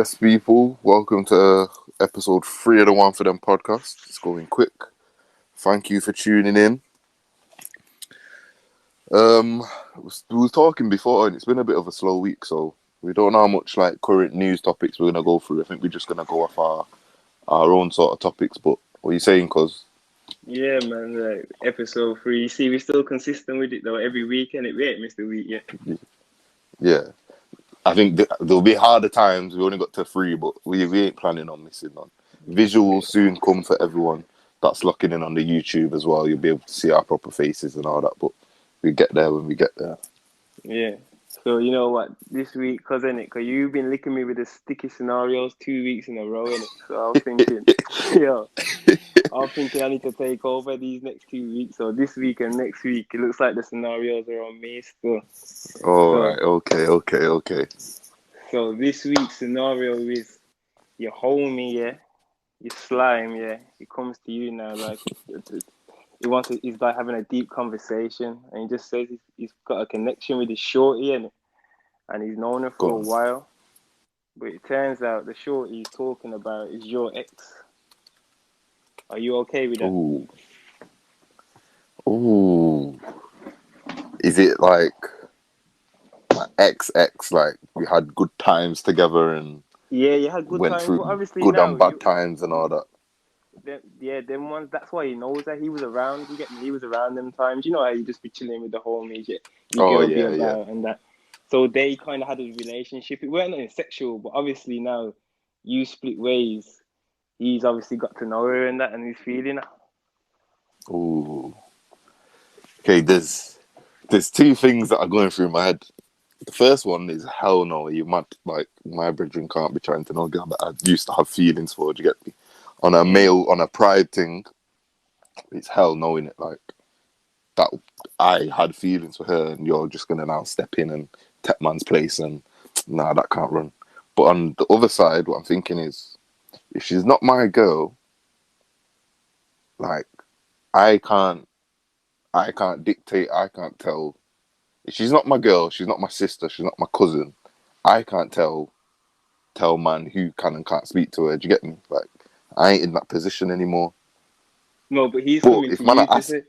Yes, people, welcome to episode 3 of the One for Them podcast. It's going quick. Thank you for tuning in. We were talking before, and it's been a bit of a slow week, so we don't know how much current news topics we're gonna go through. I think we're just gonna go off our own sort of topics. But what are you saying, cuz? Yeah, man. Episode 3. You see, we're still consistent with it though. Every week, and we ain't missed a week yet. Yeah, I think there'll be harder times. We only got to 3, but we ain't planning on missing none. Visuals soon come for everyone that's locking in on the YouTube as well. You'll be able to see our proper faces and all that, but we get there when we get there. Yeah. So you know what? This week, cause you've been licking me with the sticky scenarios 2 weeks in a row, innit? So I was thinking, I need to take over these next 2 weeks. So this week and next week, it looks like the scenarios are on me still. Right. Okay. So this week's scenario is your homie, yeah, your slime, yeah. It comes to you now, he's like having a deep conversation, and he just says he's got a connection with his shorty, and he's known her for a while. But it turns out the shorty he's talking about is your ex. Are you okay with that? Ooh. Is it like my ex? Like we had good times together and Yeah, you had good went times, through but obviously good now and bad times and all that. Them ones. That's why he knows that he was around. You get me? He was around them times. You know how you just be chilling with the homies, your girl be about and that. So they kind of had a relationship. It weren't nothing sexual, but obviously now you split ways. He's obviously got to know her and that, and he's feeling it. Ooh. Okay, there's 2 things that are going through my head. The first one is hell no, you mad. Like my brethren can't be trying to know girl that I used to have feelings for. Do you get me? On a male, on a pride thing, it's hell no, innit? Like that, I had feelings for her, and you're just gonna now step in and take man's place, and nah, that can't run. But on the other side, what I'm thinking is, if she's not my girl, like I can't dictate, I can't tell. If she's not my girl, she's not my sister, she's not my cousin, I can't tell man who can and can't speak to her. Do you get me? Like I ain't in that position anymore. No, but he's coming to you to say.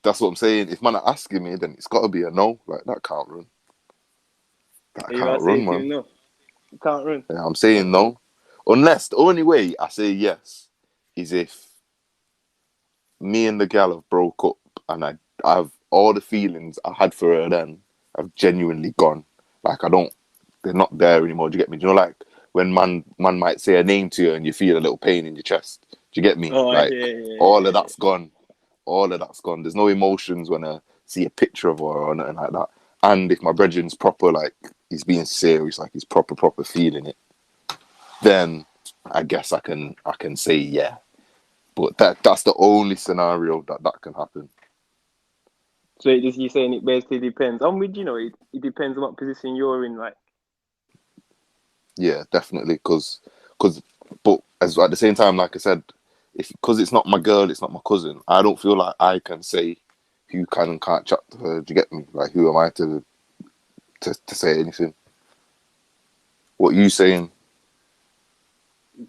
That's what I'm saying. If man are asking me, then it's got to be a no. Like that can't run. That can't run, man. No, it can't run. Yeah, I'm saying no. Unless the only way I say yes is if me and the gal have broke up and I've all the feelings I had for her then have genuinely gone. Like they're not there anymore. Do you get me? Do you know, like when man might say a name to you and you feel a little pain in your chest. Do you get me? All of that's gone. All of that's gone. There's no emotions when I see a picture of her or nothing like that. And if my brethren's proper, like he's being serious, like he's proper feeling it, then I guess I can say yeah. But that's the only scenario that can happen. So you're saying it basically depends. I'm with it depends on what position you're in, like. Yeah, definitely. But at the same time, like I said, because it's not my girl, it's not my cousin. I don't feel like I can say who can and can't chat to her. Do you get me? Like, who am I to say anything? What are you saying?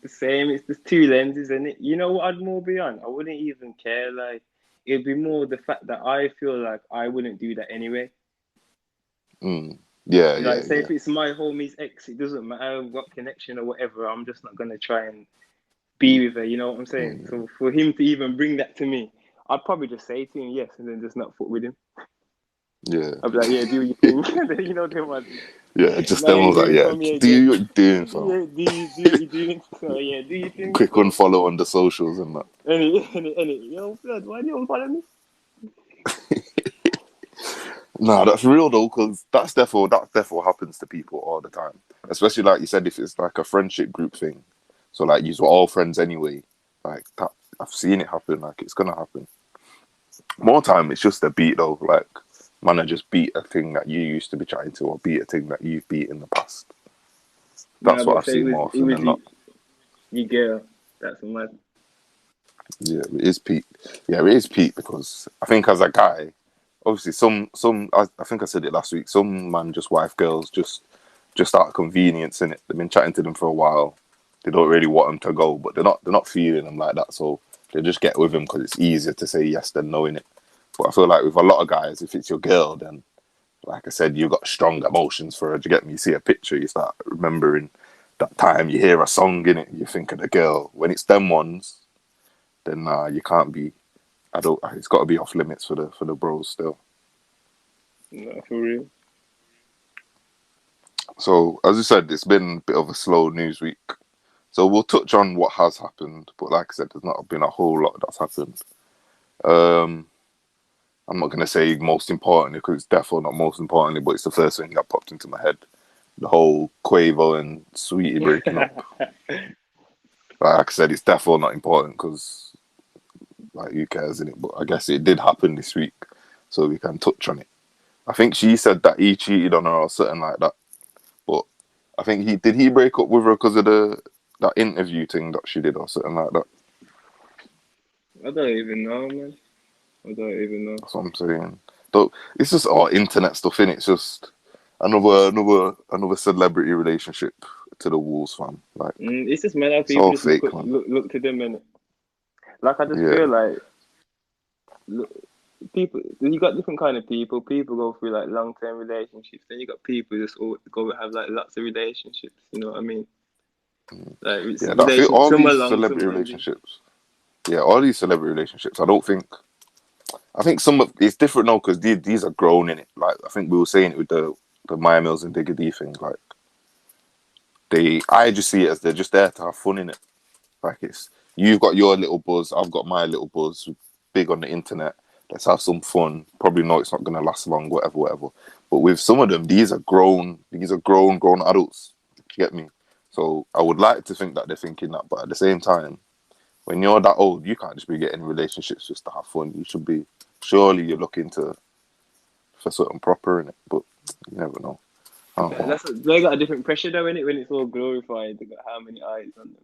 The same. It's just 2 lenses, isn't it? You know what I'd more be on? I wouldn't even care. Like, it'd be more the fact that I feel like I wouldn't do that anyway. Yeah. Say if it's my homie's ex, it doesn't matter what connection or whatever. I'm just not gonna try and be with her. You know what I'm saying? So for him to even bring that to me, I'd probably just say to him yes, and then just not fuck with him. Yeah. I'd be like, yeah, do your thing. You know them ones. Yeah, just them ones like, yeah, do what you're doing, fam. Yeah, do what you're doing. So yeah, do your thing. Quick unfollow on the socials and that. Any. Yo, blood, why do you unfollow me? Nah, that's real though, because that's definitely what happens to people all the time. Especially like you said, if it's like a friendship group thing. So like you're all friends anyway. Like that, I've seen it happen. Like it's gonna happen. More time, it's just a beat though. Like man, I just beat a thing that you used to be trying to, or beat a thing that you've beat in the past. That's what I've seen more often than not. Your girl, that's mad. Yeah, it is peak. Yeah, it is peak because I think as a guy, obviously some I think I said it last week. Some man just wife girls just just out of convenience, innit? They've been chatting to them for a while. They don't really want them to go, but they're not feeling them like that. So they just get with them because it's easier to say yes than no, innit? But I feel like with a lot of guys, if it's your girl, then like I said, you've got strong emotions for her. Do you get me? You see a picture, you start remembering that time. You hear a song in it, you think of the girl. When it's them ones, then you can't be. I don't. It's got to be off limits for the bros still. No, for real. So as I said, it's been a bit of a slow news week. So we'll touch on what has happened, but like I said, there's not been a whole lot that's happened. Um, I'm not gonna say most importantly because it's definitely not most importantly, but it's the first thing that popped into my head. The whole Quavo and Sweetie breaking up. Like I said, it's definitely not important because like who cares in it? But I guess it did happen this week, so we can touch on it. I think she said that he cheated on her or something like that. But I think he break up with her because of that interview thing that she did or something like that. I don't even know, man. I don't even know. That's what I'm saying. So it's just all internet stuff in it. It's just another celebrity relationship to the Wolves fan. Like It's just mad how it's people all just look fake, at, man. look to them and like I just Yeah, feel like look, people you got different kind of people. People go through like long term relationships, then you got people who just all go have like lots of relationships. You know what I mean? Like it's yeah. I feel relationships. all Some are these long, celebrity some are easy. relationships. Yeah, all these celebrity relationships. I think some of it's different now because these are grown in it. Like I think we were saying it with the Maya Mills and Digga D thing. Like I just see it as they're just there to have fun in it. Like it's you've got your little buzz, I've got my little buzz. Big on the internet. Let's have some fun. Probably know it's not going to last long. Whatever, whatever. But with some of them, these are grown. These are grown adults. Do you get me? So I would like to think that they're thinking that, but at the same time, when you're that old, you can't just be getting relationships just to have fun. You should be. Surely you're looking for something proper in it, but you never know. I don't know. They got a different pressure though in it when it's all glorified. They got how many eyes on them.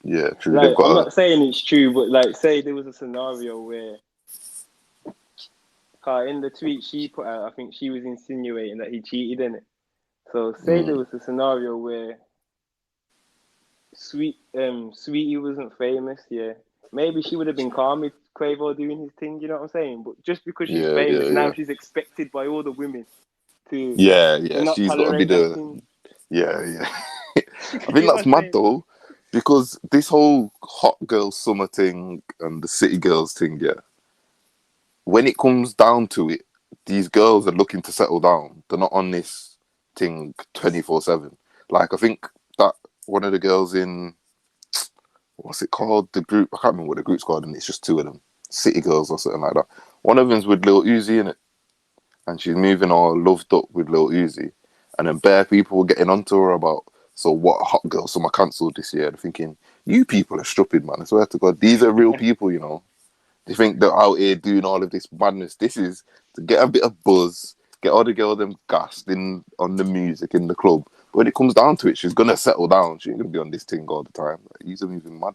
Yeah, true. They've Like I'm got a not saying it's true, but like say there was a scenario where in the tweet she put out, I think she was insinuating that he cheated in it. So say there mm, was a scenario where Sweetie wasn't famous, yeah. Maybe she would have been calm with Quavo doing his thing, you know what I'm saying? But just because she's yeah, famous, yeah, now yeah, she's expected by all the women to yeah, to yeah. not She's got to be tolerate that the thing. yeah, yeah. I think You know what that's I'm mad saying? though, because this whole hot girl summer thing and the city girls thing, yeah. When it comes down to it, these girls are looking to settle down. They're not on this thing 24/7. Like I think that one of the girls in what's it called? The group I can't remember what the group's called, and it's just two of them, City Girls or something like that. One of them's with Lil Uzi in it, and she's moving all loved up with Lil Uzi, and then bare people were getting onto her about so what hot girl summer cancelled this year. They're thinking you people are stupid, man. I swear to God, these are real people, you know. They think they're out here doing all of this madness. This is to get a bit of buzz, get all the girls them gassed in on the music in the club. But when it comes down to it, she's gonna settle down. She ain't gonna be on this thing all the time. Like, he's moving mad.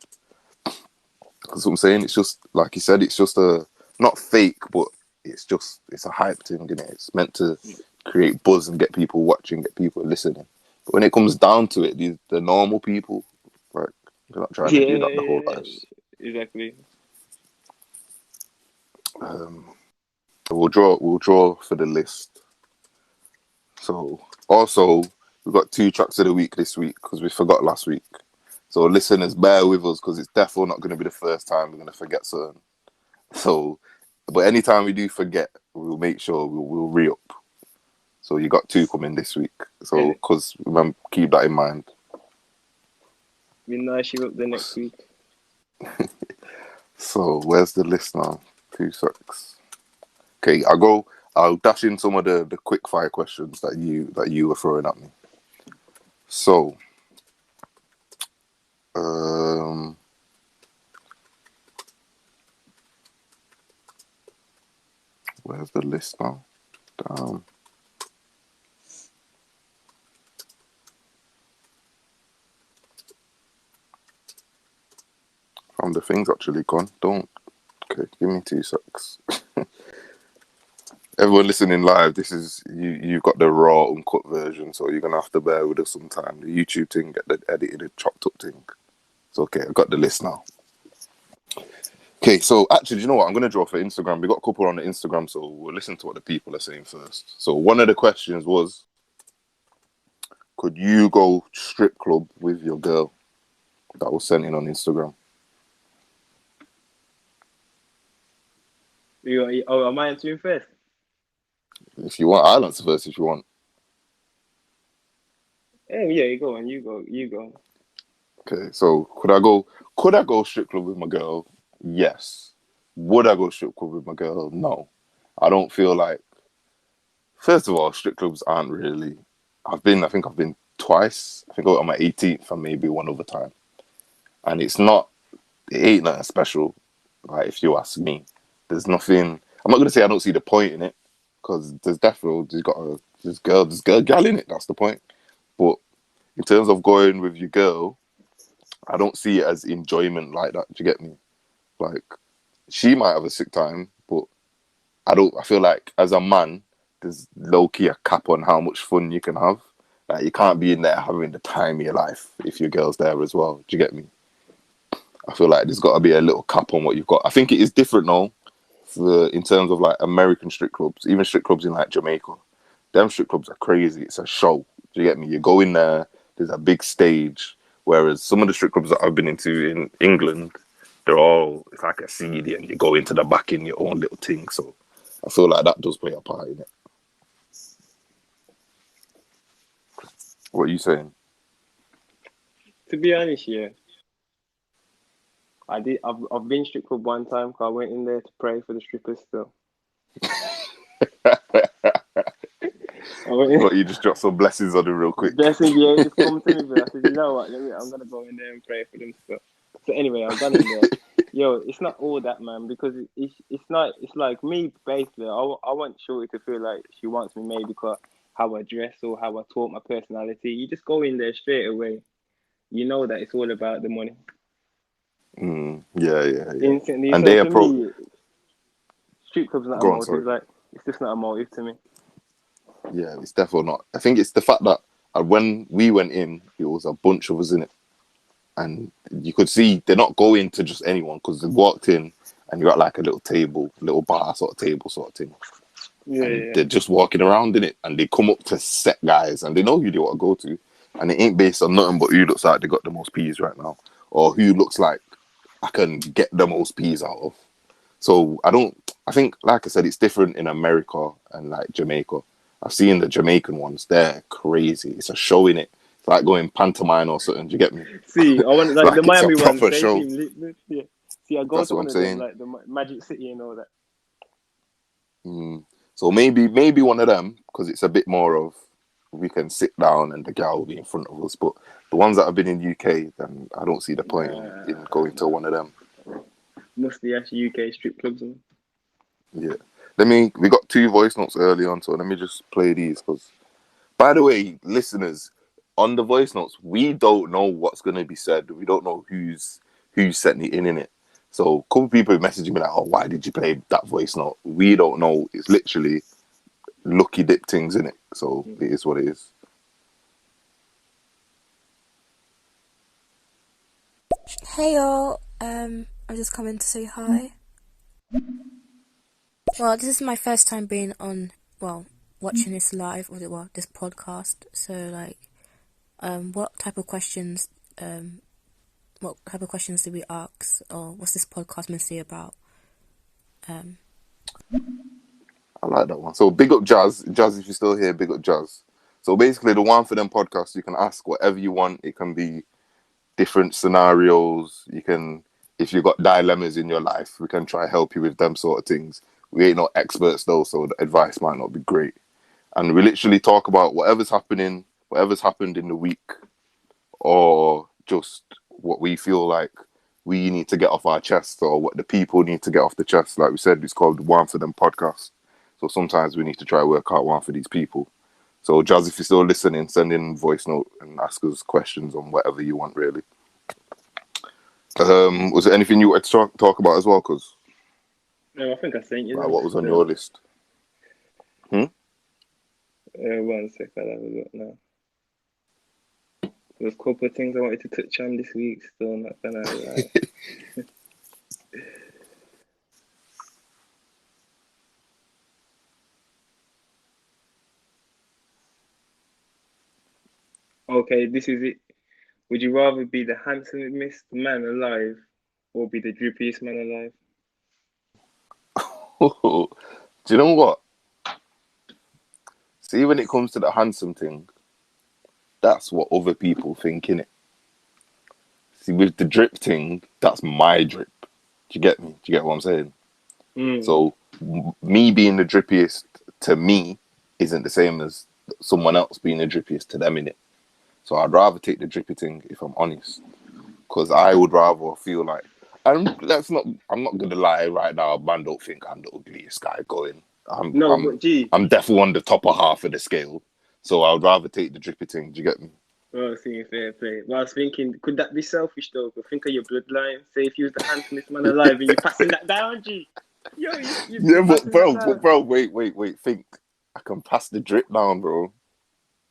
That's what I'm saying. It's just like you said. It's just a not fake, but it's a hype thing, isn't it? It's meant to create buzz and get people watching, get people listening. But when it comes down to it, the normal people, like they're not trying to do that the whole Yeah, lives. exactly. Um, we'll draw for the list. So also we've got two tracks of the week this week because we forgot last week. So listeners, bear with us because it's definitely not going to be the first time we're going to forget certain. So, but anytime we do forget, we'll make sure we'll re up. So you got two coming this week. So And because remember, keep that in mind. be nice you up the next week. So where's the list now? 2 secs. Okay, I'll go. I'll dash in some of the quick fire questions that you were throwing at me. So, um, where's the list now? Down. The thing's actually gone. Don't. Okay, give me 2 secs. Everyone listening live, this is you've got the raw uncut version, so you're gonna have to bear with us sometime. The YouTube thing, get the edited and chopped up thing. It's okay, I've got the list now. Okay, so actually, you know what? I'm gonna draw for Instagram. We got a couple on the Instagram, so we'll listen to what the people are saying first. So one of the questions was, could you go strip club with your girl? That was sent in on Instagram. Am I answering first? If you want, I'll answer first if you want. Yeah, you go on. You go. Okay, so could I go strip club with my girl? Yes. Would I go strip club with my girl? No. I don't feel like, first of all, strip clubs aren't really, I think I've been twice. I think I went on my 18th and maybe one other time. And it ain't nothing special. Like, if you ask me, there's nothing, I'm not going to say I don't see the point in it, because there's girl in it. That's the point. But in terms of going with your girl, I don't see it as enjoyment like that. Do you get me? Like, she might have a sick time, but I feel like as a man, there's low key a cap on how much fun you can have. Like, you can't be in there having the time of your life if your girl's there as well. Do you get me? I feel like there's got to be a little cap on what you've got. I think it is different though, in terms of like American strip clubs, even strip clubs in like Jamaica. Them strip clubs are crazy. It's a show. Do you get me? You go in there, there's a big stage. Whereas some of the strip clubs that I've been into in England, it's like a CD and you go into the back in your own little thing. So I feel like that does play a part in it. What are you saying? To be honest, yeah, I did. I've been strip club one time. Cause I went in there to pray for the strippers. Still, I went in, What, you just drop some blessings on them real quick? blessing, yeah, just come to me. But I said, you know what? I'm gonna go in there and pray for them. Still. So anyway, I've gone in there. Yo, it's not all that, man, because it's not. It's like me basically. I want Shorty to feel like she wants me, maybe because how I dress or how I talk, my personality. You just go in there straight away. You know that it's all about the money Yeah, yeah, yeah. instantly. And So they to approach. me, strip club's not a Go on, motive. sorry. Like it's just not a motive to me. Yeah, it's definitely not. I think it's the fact that when we went in, it was a bunch of us in it, and you could see they're not going to just anyone because they walked in and you got like a little table, little bar sort of table sort of thing, Yeah, and yeah. they're just walking around in it, and they come up to set guys, and they know who they want to go to, and it ain't based on nothing but who looks like they got the most peas right now, or who looks like I can get the most peas out of. So I don't. I think, like I said, it's different in America and like Jamaica. I've seen the Jamaican ones; they're crazy. It's a show in it. It's like going pantomime or something. Do you get me? See, I want like the Like it's a Miami ones. proper They show. seem lit. Yeah. See, I go That's to what one I'm of them, saying. like the Magic City and all that. So maybe one of them, because it's a bit more of, we can sit down and the gal will be in front of us. But the ones that have been in UK, then I don't see the point in going to Nah. one of them. Mostly actually UK strip clubs. Yeah. We got two voice notes early on, so let me just play these. Because, by the way, listeners, on the voice notes, we don't know what's going to be said. We don't know who's sent it in it. So a couple people messaging me like, "Oh, why did you play that voice note?" We don't know. It's literally lucky dip things in it. So it is what it is. Hey y'all, I'm just coming to say hi. Well, this is my first time being on, watching this live or this podcast. So like, what type of questions, do we ask, or what's this podcast meant to be about? I like that one. So big up Jazz. Jazz, if you're still here, big up Jazz. So basically, the One for Them podcast, you can ask whatever you want. It can be different scenarios. You can, if you've got dilemmas in your life, we can try help you with them sort of things. We ain't no experts though, so the advice might not be great. And we literally talk about whatever's happening, whatever's happened in the week, or just what we feel like we need to get off our chest, or what the people need to get off the chest. Like we said, it's called One for Them podcast. So sometimes we need to try work out one for these people. So Jazz, if you're still listening, send in voice note and ask us questions on whatever you want, really. Was there anything you wanted to talk about as well? Because No, I think I sent you like, them. what was on your list? Hmm? 1 sec, I'll have a look now. There's a couple of things I wanted to touch on this week, still not gonna lie. Okay, this is it. Would you rather be the handsomest man alive or be the drippiest man alive? Do you know what? See, when it comes to the handsome thing, that's what other people think, innit? See, with the drip thing, that's my drip. Do you get me? Do you get what I'm saying? Mm. So, me being the drippiest to me isn't the same as someone else being the drippiest to them, innit? So, I'd rather take the drippy thing if I'm honest, because I would rather feel like. And I'm not gonna lie right now. Man, don't think I'm the ugliest guy going. I'm No, I'm but gee, I'm definitely on the top of half of the scale. So I would rather take the drippy thing. Do you get me? oh, see, fair play. But I was thinking, could that be selfish though? But think of your bloodline. Say if you was the handsomest man alive and you're passing that down, G. Yo, Yeah, you're passing that down. but bro, wait. Think. I can pass the drip down, bro.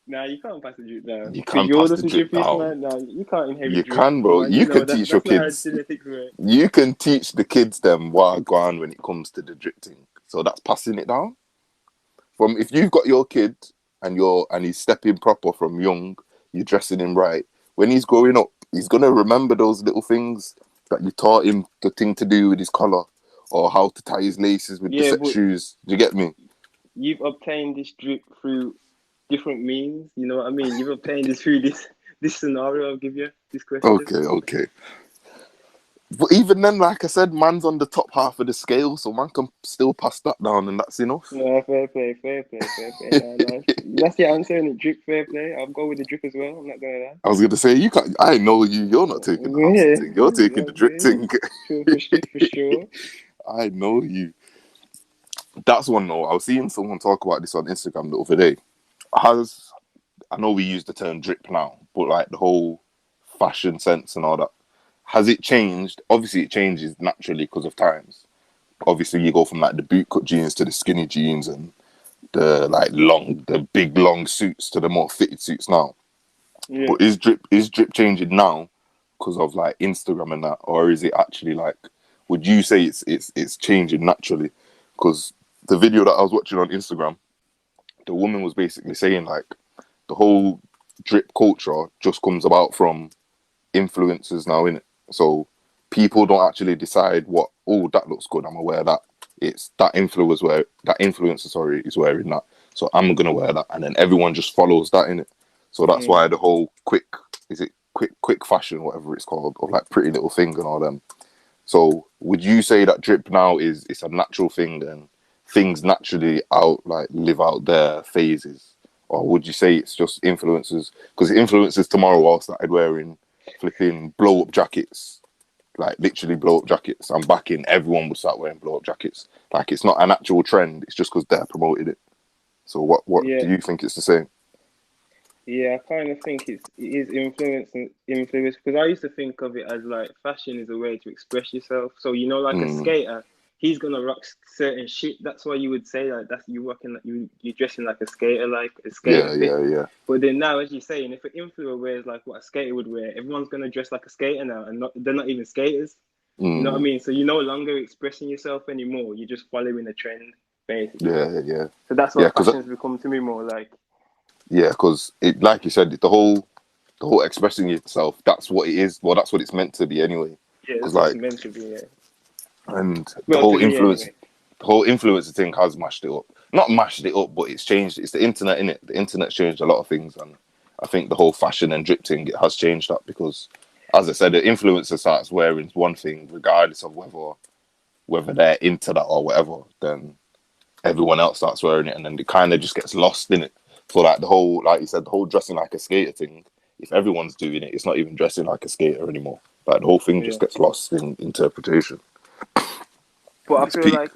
Nah, you can't pass the drip down. You Because can you're pass the the drip drippiest down. man. Nah, you can't You inherit drip. can, Come bro. on, you You know can that teach your that's not how kids. genetics work. You can teach the kids them what go on when it comes to the drip thing. So that's passing it down. From if you've got your kid and he's stepping proper from young, you're dressing him right. When he's growing up, he's gonna remember those little things that you taught him the thing to do with his collar or how to tie his laces with the Yeah, set but shoes. Do you get me? you've obtained this drip through different means. You know what I mean? You've obtained this through this scenario. I'll give you this question. Okay. But even then, like I said, man's on the top half of the scale, so man can still pass that down, and that's enough. No, fair play, fair play, fair play. No, no, that's your answer in the drip. Fair play. I'll go with the drip as well. I'm not gonna lie. I was gonna say you can't. I know you. You're not taking the handsome Yeah, thing. You're taking the drip yeah, thing. for sure. I know you. That's one though. I was seeing someone talk about this on Instagram the other day. Has I know we use the term drip now, but like the whole fashion sense and all that, has it changed? Obviously, it changes naturally because of times. Obviously, you go from like the bootcut jeans to the skinny jeans and the big long suits to the more fitted suits now. Yeah. But is drip changing now because of like Instagram and that, or is it actually like? Would you say it's changing naturally? Because the video that I was watching on Instagram, the woman was basically saying like the whole drip culture just comes about from influencers now, innit? So people don't actually decide what, oh, that looks good, I'm gonna wear that. It's that influencer, sorry, is wearing that. So I'm gonna wear that. And then everyone just follows that in it. So that's Mm. why the whole quick fashion, whatever it's called, or like pretty little thing and all them. So would you say that drip now is it's a natural thing and things naturally live out their phases? Or would you say it's just influencers? Because influencers tomorrow all started wearing flipping blow up jackets, like literally blow up jackets. I'm back in, everyone would start wearing blow up jackets. Like it's not an actual trend, it's just because they're promoted it. So what Yeah, do you think it's the same? yeah. I kind of think it is influence because I used to think of it as like fashion is a way to express yourself. So like a Mm, skater, he's gonna rock certain shit. That's why you would say like that's you rocking you dressing like a skater, like a skater fit. yeah. But then now, as you're saying, if an influencer wears like what a skater would wear, everyone's gonna dress like a skater now, and they're not even skaters. You know what I Mm, mean? So you're no longer expressing yourself anymore. You're just following a trend, basically. yeah. So that's Yeah, what because fashion's become to me more like. it, like you said, the whole expressing yourself, that's what it is. Well, that's what it's meant to be anyway. Yeah, Because that's what it's like, meant to be. Yeah. and Well, to me anyway. the whole influencer thing has mashed it up. Not mashed it up, but it's changed. It's the internet, in it. The internet's changed a lot of things, and I think the whole fashion and drip thing it has changed that because, as I said, the influencer starts wearing one thing, regardless of whether they're into that or whatever. Then everyone else starts wearing it, and then it kind of just gets lost in it. So like the whole, like you said, the whole dressing like a skater thing. If everyone's doing it, it's not even dressing like a skater anymore. Like the whole thing just Yeah. gets lost in interpretation. But I And it's feel peak. like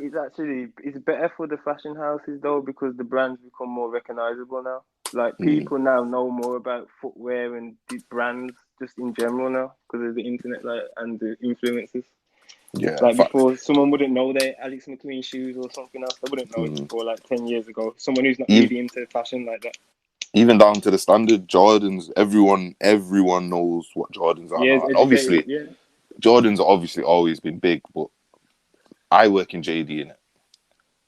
it's better for the fashion houses though because the brands become more recognizable now. Like Mm, people now know more about footwear and the brands just in general now because of the internet like and the influences. Yeah, Like facts. before, someone wouldn't know their Alex McQueen shoes or something else. They wouldn't know it before, like 10 years ago. Someone who's not Even, really into fashion like that. even down to the standard Jordans, everyone knows what Jordans are Yeah, it's now. And educated. obviously, Yeah, Jordans are obviously always been big, but I work in JD in it.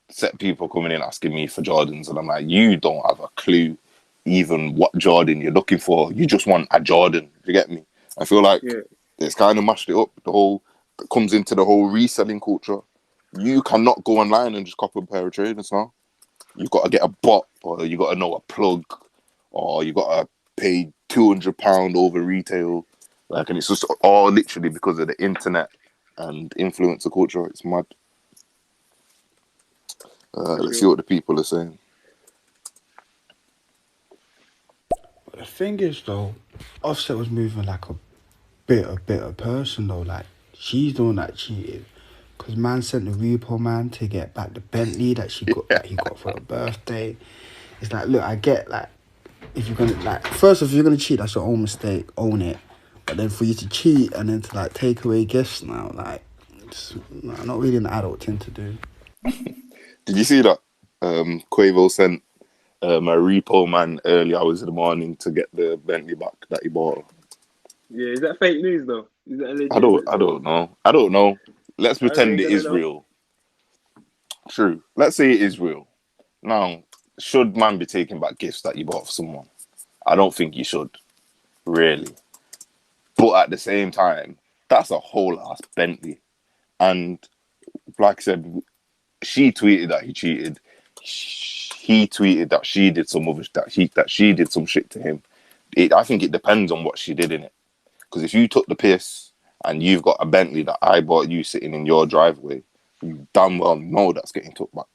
Set people coming in asking me for Jordans, and I'm like, you don't have a clue even what Jordan you're looking for. You just want a Jordan. You get me? I feel like yeah, it's kind of mashed it up. The whole that comes into the whole reselling culture. You cannot go online and just copy a pair of trainers now. You've got to get a bot, or you got to know a plug, or you got to pay £200 over retail. Like, and it's just all literally because of the internet and influencer culture. It's mad. for Let's see sure. what the people are saying. The thing is, though, Offset was moving like a bitter person, though. Like, she's the one that cheated. Because man sent the repo man to get back the Bentley that he got for her birthday. It's like, look, I get, like, if you're gonna, like, first, if you're gonna cheat, that's your own mistake, own it. But then for you to cheat and then to, like, take away gifts now, like, it's not really an adult thing to do. Did you see that? Quavo sent a repo man early hours in the morning to get the Bentley back that he bought. Yeah, is that fake news though? Is that a I legitimate don't, I source? don't know. I don't know. Let's How are they pretend it gonna is know? real. True. Let's say it is real. Now, should man be taking back gifts that you bought for someone? I don't think you should, really. But at the same time, that's a whole ass Bentley. And like I said, she tweeted that he cheated. He tweeted that she did some other that she did some shit to him. I think it depends on what she did in it. Because if you took the piss and you've got a Bentley that I bought you sitting in your driveway, you damn well know that's getting took back.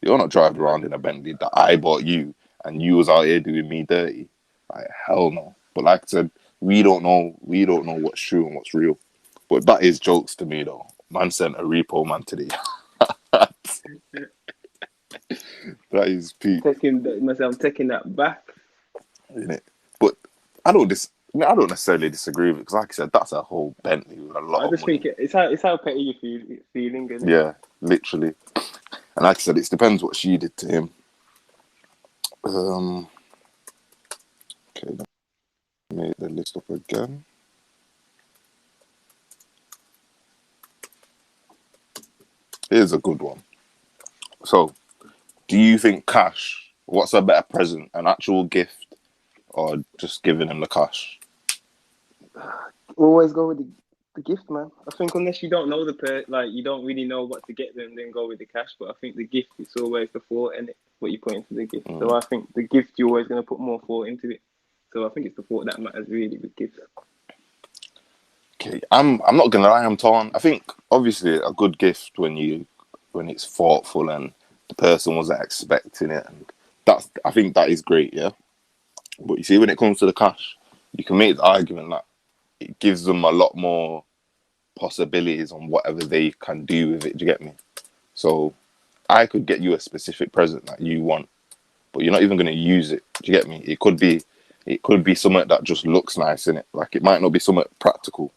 You're not driving around in a Bentley that I bought you and you was out here doing me dirty. Like, hell no. But like I said, we don't know. We don't know what's true and what's real. But that is jokes to me though. Man sent a repo man today. That is peak, I'm taking that back. isn't it? But I don't I don't necessarily disagree with it because, like I said, that's a whole Bentley with a lot I of just money. think it's how petty you feeling, isn't it? Yeah, literally. And like I said, it depends what she did to him. Okay, let me make the list up again. Here's a good one. So, do you think cash? What's a better present, an actual gift, or just giving him the cash? Always go with the gift, man. I think unless you don't know like you don't really know what to get them, then go with the cash. But I think the gift is always the thought and what you put into the gift. So I think the gift you're always going to put more thought into it. So I think it's the thought that matters really with gifts. Okay, I'm not gonna lie, I'm torn. I think obviously a good gift when it's thoughtful and the person wasn't expecting it, and I think that is great, yeah. But you see, when it comes to the cash, you can make the argument that it gives them a lot more possibilities on whatever they can do with it. Do you get me? So I could get you a specific present that you want, but you're not even going to use it. Do you get me? It could be something that just looks nice in it. Like it might not be something practical.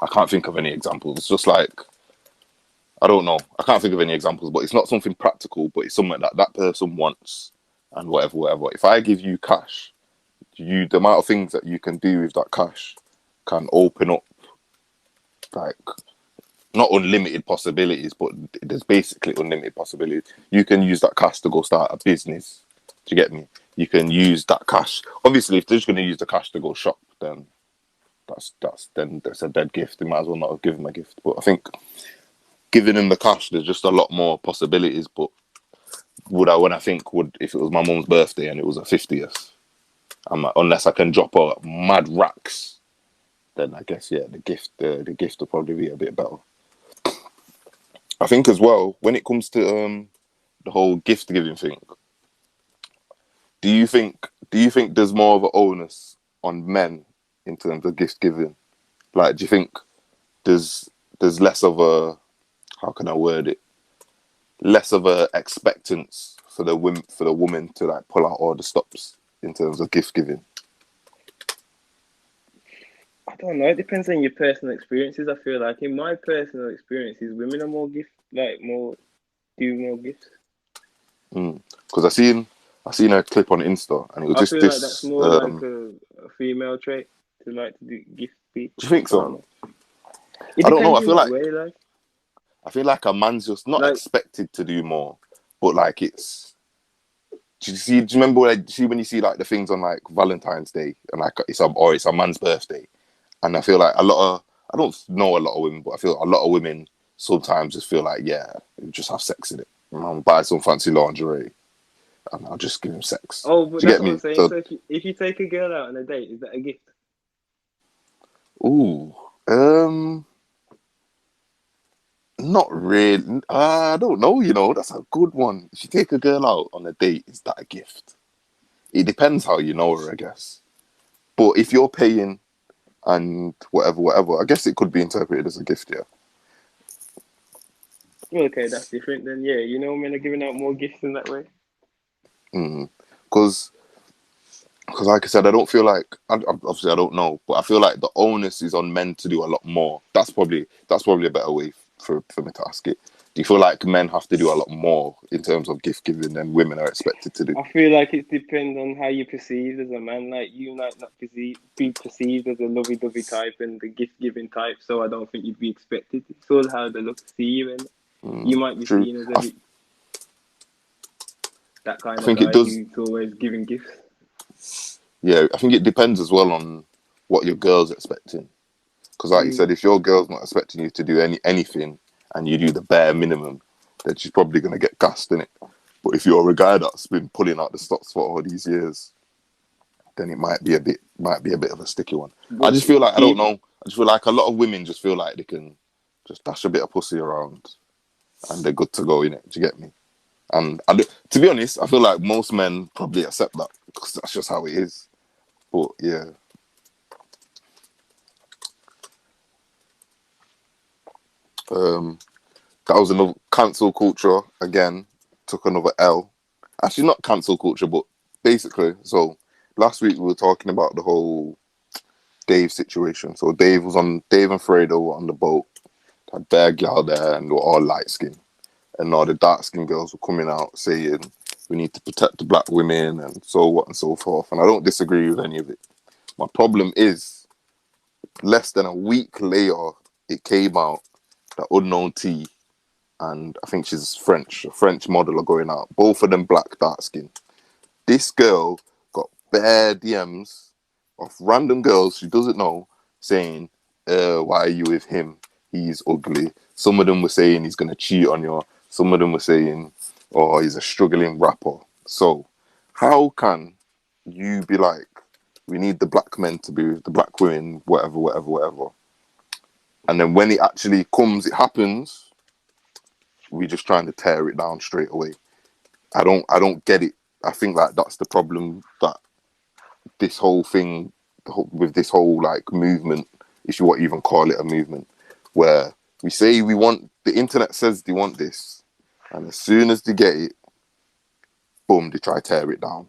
I can't think of any examples. It's just like I don't know. I can't think of any examples, but it's not something practical, but it's something that that person wants and whatever. If I give you cash, the amount of things that you can do with that cash can open up like not unlimited possibilities, but there's basically unlimited possibilities. You can use that cash to go start a business. Do you get me? You can use that cash. Obviously, if they're just going to use the cash to go shop, then that's a dead gift. They might as well not have given them a gift. But I think giving them the cash, there's just a lot more possibilities. But would if it was my mum's birthday and it was a 50th, unless I can drop her mad racks, then I guess yeah, the gift will probably be a bit better. I think as well when it comes to the whole gift giving thing, do you think there's more of an onus on men in terms of gift giving? Like, do you think there's less of a, how can I word it? Less of a expectance for the woman to like pull out all the stops in terms of gift giving. I don't know. It depends on your personal experiences. I feel like in my personal experiences, women are more do more gifts. Because I seen a clip on Insta, and it was I just feel like that's this. more like a female trait to like to do gift people. Do you think I don't so? know. It I don't know. depends in what way, like. I feel like a man's just not Like, expected to do more, but like it's. Do you remember when you see like the things on like Valentine's Day and like it's a man's birthday, and I feel like I don't know a lot of women, but I feel a lot of women sometimes just feel like just have sex in it. Buy some fancy lingerie and I'll just give him sex. oh, but Do you that's get what I'm me? saying. So So if you take a girl out on a date, is that a gift? ooh, not really. I don't know. That's a good one. If you take a girl out on a date, is that a gift? It depends how you know her, I guess. But if you're paying and whatever, I guess it could be interpreted as a gift. Yeah. Well, okay, that's different then. Yeah, men are giving out more gifts in that way. Because like I said, I don't feel like obviously I don't know, but I feel like the onus is on men to do a lot more. That's probably a better way for me to ask it. Do you feel like men have to do a lot more in terms of gift giving than women are expected to do? I feel like it depends on how you're perceived as a man. Like you might not be perceived as a lovey-dovey type and the gift-giving type, so I don't think you'd be expected. It's all how they look see you, and you might be True. seen as a bit that I kind of think it guy does. who's always giving gifts. Yeah, I think it depends as well on what your girl's expecting. Because, like you said, if your girl's not expecting you to do anything and you do the bare minimum, then she's probably going to get gassed in it. But if you're a guy that's been pulling out the stops for all these years, then it might be a bit of a sticky one. I But just feel like I don't keep, know. I just feel like a lot of women just feel like they can just dash a bit of pussy around and they're good to go in it. Do you get me? And to be honest, I feel like most men probably accept that because that's just how it is. But yeah, that was another cancel culture again. Took another L. Actually, not cancel culture, but basically. So last week we were talking about the whole Dave situation. So Dave and Fredo were on the boat. Had bare gal there, and they were all light skinned. And all the dark skinned girls were coming out saying we need to protect the black women and so what and so forth. And I don't disagree with any of it. My problem is less than a week later, it came out that Unknown T and I think she's French, a French model are going out. Both of them black, dark skin. This girl got bare DMs of random girls she doesn't know saying, why are you with him? He's ugly. Some of them were saying he's going to cheat on you. Some of them were saying, oh, he's a struggling rapper. So, how can you be like, we need the black men to be with the black women, whatever. And then when it actually comes, it happens, we just trying to tear it down straight away. I don't get it. I think that that's the problem that this whole thing with this whole like movement, if you want even call it a movement, where we say we want the internet says they want this, and as soon as they get it, boom, they try to tear it down.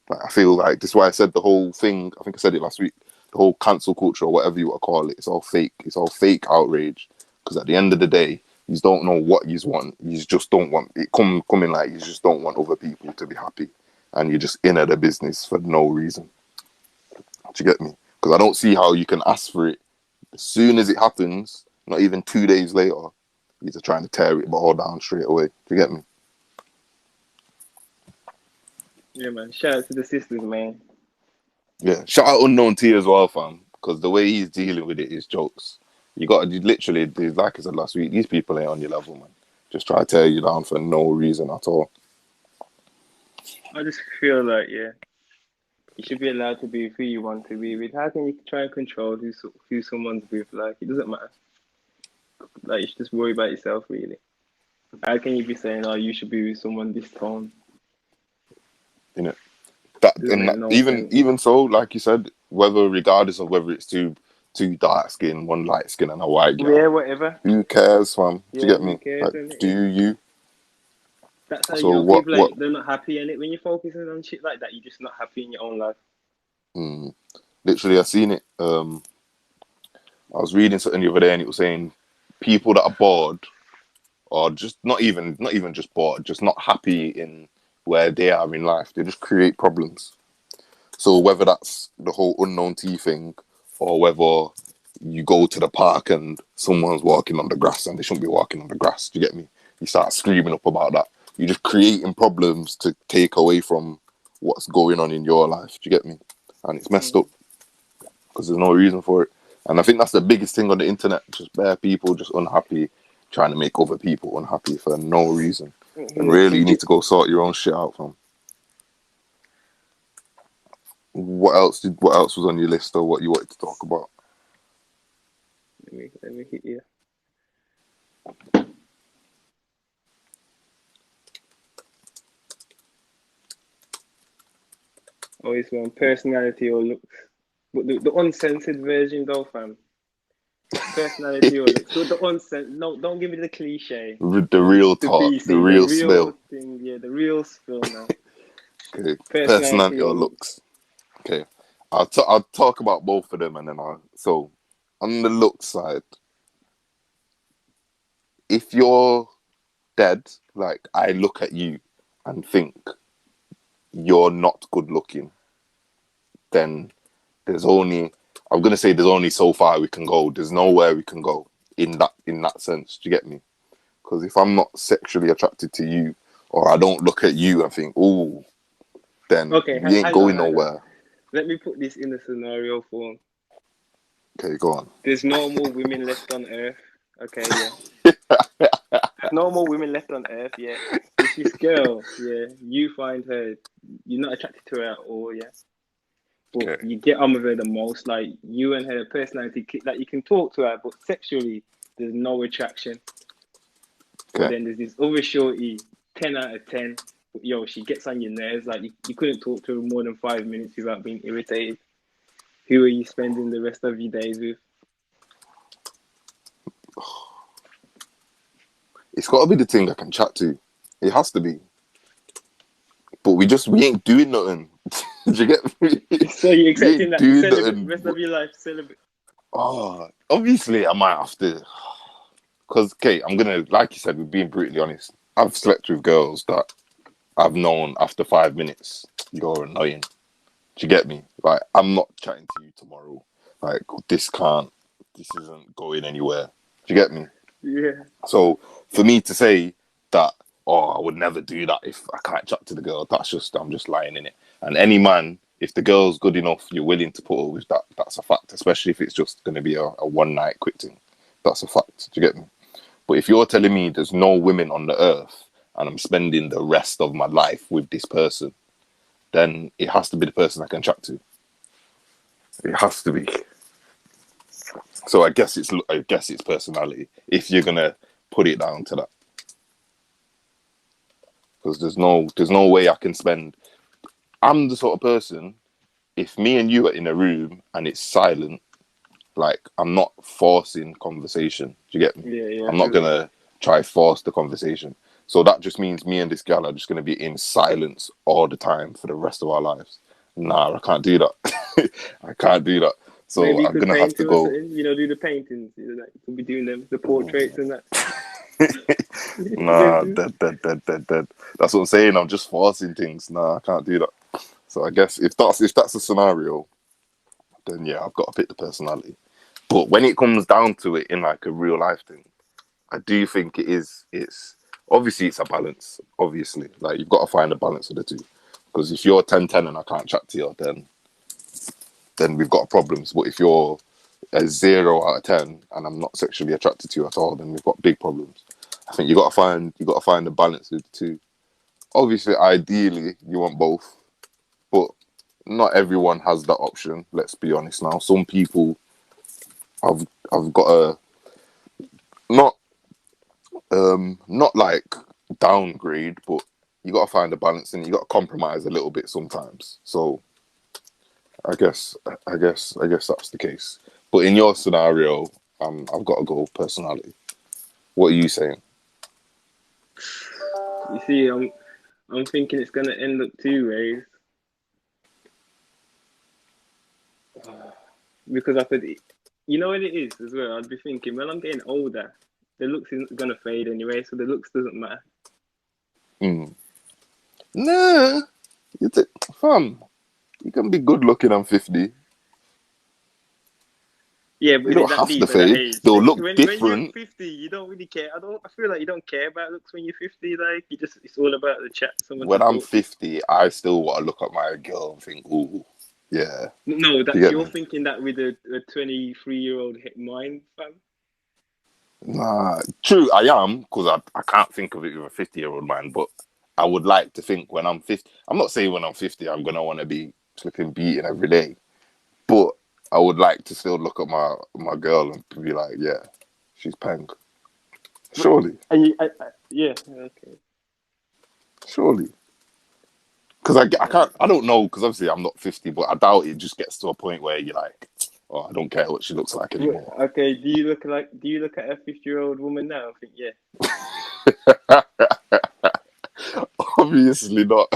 Like I feel like this is why I said the whole thing. I think I said it last week. The whole cancel culture or whatever you want to call it, it's all fake. It's all fake outrage. Because at the end of the day, you don't know what you want. You just don't want it coming like you just don't want other people to be happy, and you're just in at the business for no reason. Do you get me? Because I don't see how you can ask for it as soon as it happens. Not even 2 days later, you're just trying to tear it all down straight away. Do you get me? yeah, man. Shout out to the sisters, man. Yeah. Shout out Unknown T as well, fam. Because the way he's dealing with it is jokes. You literally, like I said last week, these people ain't on your level, man. Just try to tear you down for no reason at all. I just feel like, yeah, you should be allowed to be who you want to be with. How can you try and control who someone's with? Like, it doesn't matter. Like, you should just worry about yourself, really. How can you be saying, oh, you should be with someone this tone? You know that, Doesn't and make that, no sense. even so, like you said, regardless of whether it's two dark skin, one light skin, and a white Yeah, girl, whatever. who cares, fam? Do you Yeah, get who me? cares? Like, And do you? that's how you So know what? people What? like they're not happy in it. When you're focusing on shit like that, you're just not happy in your own life. Literally, I seen it. I was reading something the other day, and it was saying people that are bored, or just not even just bored, just not happy in where they are in life, they just create problems. So whether that's the whole unknown tea thing, or whether you go to the park and someone's walking on the grass and they shouldn't be walking on the grass, do you get me? You start screaming up about that. You're just creating problems to take away from what's going on in your life. Do you get me? And it's messed up because there's no reason for it. And I think that's the biggest thing on the internet. Just bare people just unhappy, trying to make other people unhappy for no reason. And really, you need to go sort your own shit out, fam. What else was on your list, or what you wanted to talk about? Let me hit you. Oh, it's one personality or looks, but the uncensored version though, fam. Personality or looks. The uncensored. No, don't give me the cliche. The real talk, the real spill. Thing, yeah, the real spill now. Okay, personality or looks. Okay, I'll talk about both of them, and then so on the look side, if you're dead, like I look at you and think you're not good looking, then I'm gonna say there's only so far we can go. There's nowhere we can go in that sense. Do you get me? Because if I'm not sexually attracted to you, or I don't look at you and think, oh, then okay, we ain't going nowhere. Let me put this in the scenario form. Okay, go on. There's no more women left on Earth. Okay, yeah. There's no more women left on Earth, yeah. It's this girl, yeah. You find her, you're not attracted to her at all, yeah. But okay, you get on with her the most, like you and her personality, like you can talk to her, but sexually, there's no attraction. Okay. But then there's this other shorty, 10 out of 10. Yo, she gets on your nerves, like you couldn't talk to her more than 5 minutes without being irritated. Who are you spending the rest of your days with? It's got to be the thing I can chat to. It has to be. But we ain't doing nothing. Do you get me? So you're accepting that the rest of your life celebrate? Oh, obviously I might have to. Because, okay, I'm going to, like you said, we're being brutally honest. I've slept with girls that I've known after 5 minutes, you're annoying. Do you get me? Like, I'm not chatting to you tomorrow. Like, this isn't going anywhere. Do you get me? Yeah. So, for me to say that, oh, I would never do that if I can't chat to the girl, I'm just lying in it. And any man, if the girl's good enough, you're willing to put her with that, that's a fact. Especially if it's just going to be a one night quick thing. That's a fact. Do you get me? But if you're telling me there's no women on the earth and I'm spending the rest of my life with this person, then it has to be the person I can chat to. It has to be. So I guess it's personality. If you're gonna put it down to that, because there's no way I can spend. I'm the sort of person. If me and you are in a room and it's silent, like I'm not forcing conversation. Do you get me? Yeah. I'm not gonna try force the conversation. So that just means me and this girl are just gonna be in silence all the time for the rest of our lives. Nah, I can't do that. I can't do that. So maybe I'm gonna have to go. Do the paintings. Like you could be doing them, the portraits and that. Nah, dead. That's what I'm saying. I'm just forcing things. Nah, I can't do that. So I guess if that's a scenario, then yeah, I've got to pick the personality. But when it comes down to it in like a real life thing, I do think it's obviously it's a balance. Obviously, like you've got to find a balance of the two. Because if you're 10-10 and I can't chat to you, then we've got problems. But if you're a 0 out of 10 and I'm not sexually attracted to you at all, then we've got big problems. I think you got to find a balance of the two. Obviously, ideally, you want both, but not everyone has that option. Let's be honest now. Some people have got a not like downgrade, but you got to find a balance and you got to compromise a little bit sometimes. So I guess that's the case. But in your scenario, I've got to go personality. What are you saying? You see, I'm thinking it's gonna end up 2 ways. Because I could You know what it is as well? I'd be thinking, when I'm getting older, the looks isn't gonna fade anyway, so the looks doesn't matter. Nah, fam, you can be good looking and 50. Yeah, but You is it don't that have to deep at that fade. age? They'll Like look when you're different. 50, you don't really care. I feel like you don't care about looks when you're 50. Like it's all about the chat, someone to When I'm talk to. 50, I still want to look at my girl and think, ooh, yeah. No, Do you that get you're me? thinking that with a 23-year-old mind, fam. Nah, true, I am, because I can't think of it with a 50-year-old man, but I would like to think when I'm 50, I'm not saying when I'm 50, I'm going to want to be flipping beaten every day, but I would like to still look at my girl and be like, yeah, she's peng. But Surely, and yeah, okay. surely. Because I can't, I don't know, because obviously I'm not 50, but I doubt it just gets to a point where you're like, oh, I don't care what she looks like anymore. Okay, do you look at a 50-year-old woman now and think, yeah, Obviously not.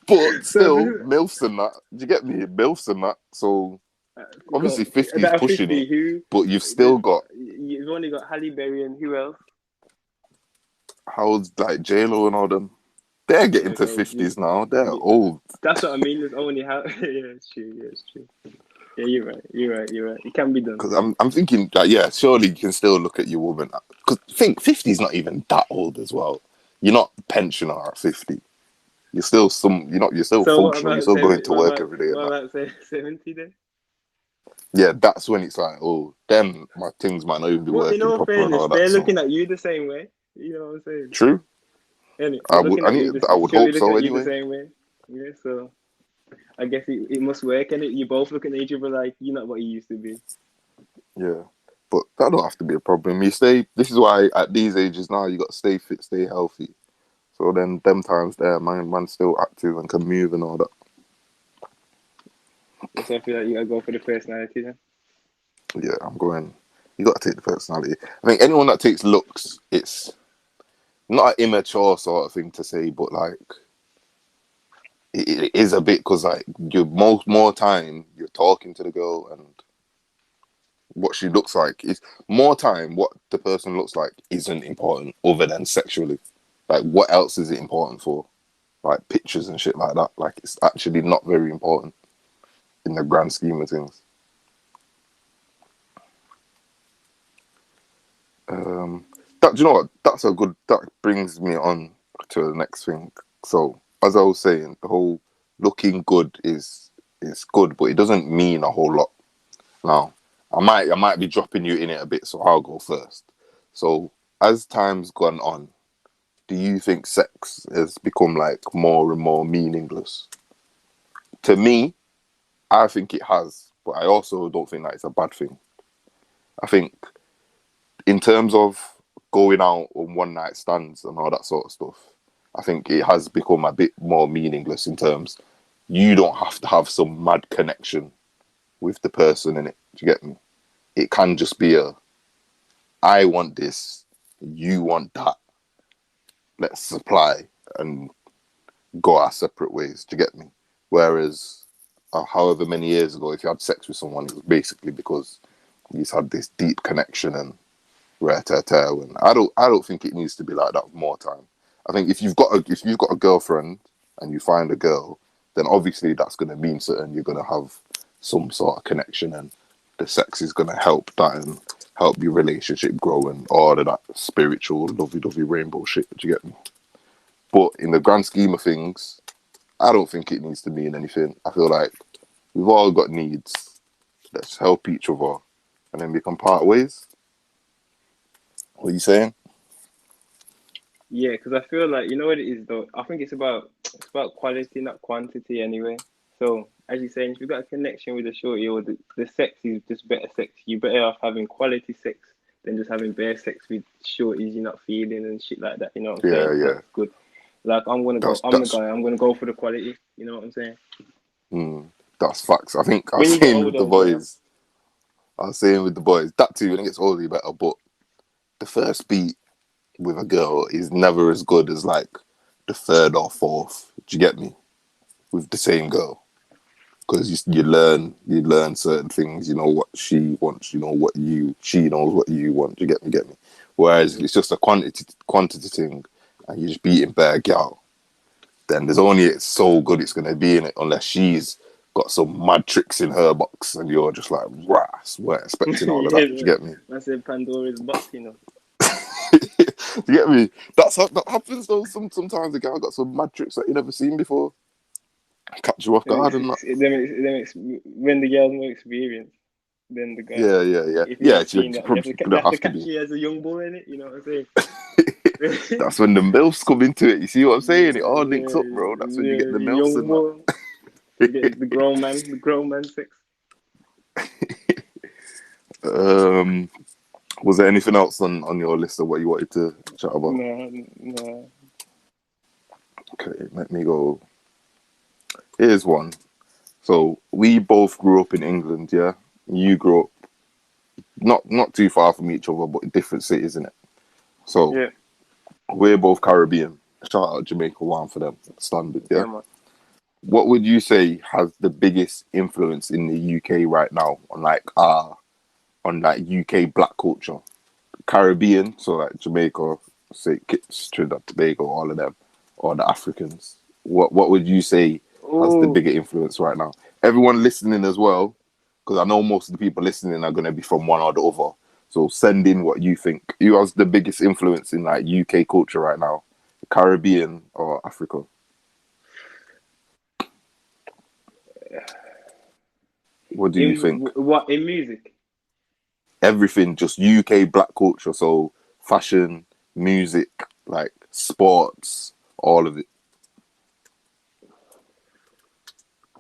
But so still, MILFs and that. Do you get me? MILFs and that. So got obviously 50 is that are pushing 50 it, who but you've still got you've only got Halle Berry and who else? how's like JLo and all them. They're getting to Okay, 50s now. They're old. that's what I mean. There's only how yeah, it's true. Yeah, it's true. Yeah, you're right. You're right. You're right. It can be done. Because I'm thinking that yeah, surely you can still look at your woman. Because think 50 is not even that old as well. You're not pensioner at 50. You're still you're still So functional. You're still going to work every day and what that. about say 70 then? Yeah, that's when it's like, oh, then my things might not even be Well, in working all proper and fairness, all that. they're So looking at you the same way. You know what I'm saying? true. And they're looking at you I would surely hope looking so at you the anyway. same way. Yeah, so I guess it must work, and you both looking at each other like you're not what you used to be. Yeah. But that don't have to be a problem. This is why at these ages now, you got to stay fit, stay healthy. So then them times there, man's still active and can move and all that. So I feel like you gotta go for the personality then. Yeah, I'm going, you got to take the personality. I think anyone that takes looks, it's not an immature sort of thing to say, but like, it is a bit because like, you're more time, you're talking to the girl and what she looks like is more time what the person looks like isn't important other than sexually. Like what else is it important for? Like pictures and shit like that. Like it's actually not very important in the grand scheme of things. Do you know what? That brings me on to the next thing. So as I was saying, the whole looking good is good, but it doesn't mean a whole lot. Now, I might be dropping you in it a bit, so I'll go first. So as time's gone on, do you think sex has become like more and more meaningless? To me, I think it has, but I also don't think that it's a bad thing. I think in terms of going out on one night stands and all that sort of stuff, I think it has become a bit more meaningless in terms you don't have to have some mad connection with the person in it. Do you get me? It can just be I want this, you want that. Let's supply and go our separate ways. Do you get me? Whereas, however many years ago, if you had sex with someone, it was basically because you just had this deep connection and rare tear. And I don't think it needs to be like that with more time. I think if you've got a girlfriend and you find a girl, then obviously that's going to mean something. You're going to have some sort of connection, and the sex is going to help that and help your relationship grow and all of that spiritual, lovey-dovey rainbow shit. Do you get me? But in the grand scheme of things, I don't think it needs to mean anything. I feel like we've all got needs. Let's help each other, and then we can part ways. What are you saying? Yeah, because I feel like you know what it is though. I think it's about quality, not quantity anyway. So as you're saying, if you've got a connection with a shorty or the sex is just better sex, you're better off having quality sex than just having bare sex with shorties you're not feeling and shit like that. You know what I'm Yeah, saying? So yeah. that's good. Like I'm the That's guy. I'm gonna go for the quality. You know what I'm saying? that's facts. I think I was When you get saying with older the as well. boys. I was saying with the boys that too when it gets older you better. But the first beat with a girl is never as good as like the third or fourth. Do you get me? With the same girl. because you learn certain things. You know what she wants. You know what she knows what you want. You get me. Whereas it's just a quantity thing, and you're just beating bare gal. Then there's only so good it's gonna be in it unless she's got some mad tricks in her box, and you're just like, ras, we're expecting all of that. Do you get me? I said Pandora's box, you know. Do you get me? That happens though. Sometimes the girl got some mad tricks that you never seen before. Catch you off guard and that. When the girl's more experienced than the guy. Yeah. If you're Yeah, not seeing that, probably they have to catch be. you as a young boy in it. You know what I'm saying? That's when the MILFs come into it. You see what I'm saying? It all links up, bro. That's when you get the MILFs young and boy. You get the grown man sex. that. Was there anything else on your list of what you wanted to chat about? No. Okay, let me go. Here's one. So we both grew up in England, yeah. You grew up not too far from each other, but in different cities, innit? So yeah, we're both Caribbean. Shout out Jamaica, Waam for them. Standard, yeah. man. What would you say has the biggest influence in the UK right now on UK black culture? Caribbean, so like Jamaica, say Kitts, Trinidad, Tobago, all of them, or the Africans. What would you say has the Oh, bigger influence right now? Everyone listening as well, because I know most of the people listening are going to be from one or the other. So send in what you think. Who has the biggest influence in like UK culture right now? Caribbean or Africa? What do you think? What in music? Everything, just UK black culture. So fashion, music, like sports, all of it.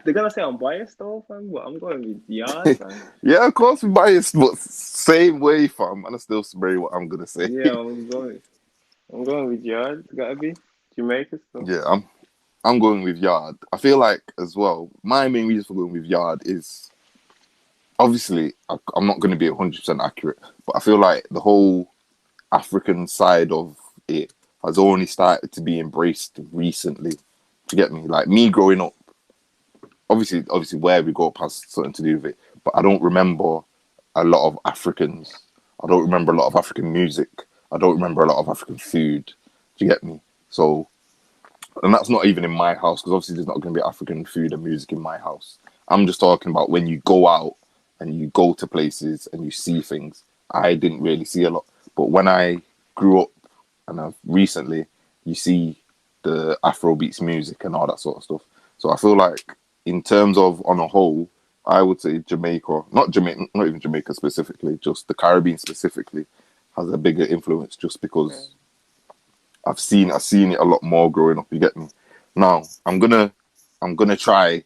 They're gonna say I'm biased though, fam. But I'm going with Yard, fam. Yeah, of course, we're biased, but same way, fam. And I still spray what I'm gonna say. Yeah, I'm going with Yard. It's gotta be Jamaica stuff. Yeah, I'm going with Yard. I feel like as well. My main reason for going with Yard is obviously I'm not going to be 100% accurate, but I feel like the whole African side of it has only started to be embraced recently. Do you get me? Like me growing up, obviously where we grew up has something to do with it, but I don't remember a lot of Africans. I don't remember a lot of African music. I don't remember a lot of African food. Do you get me? So, and that's not even in my house, because obviously there's not going to be African food and music in my house. I'm just talking about when you go out and you go to places and you see things. I didn't really see a lot, but when I grew up and I've recently, you see the Afrobeats music and all that sort of stuff. So I feel like in terms of on a whole, I would say Jamaica, not even Jamaica specifically, just the Caribbean specifically, has a bigger influence just because I've seen it a lot more growing up. You get me? Now I'm gonna try.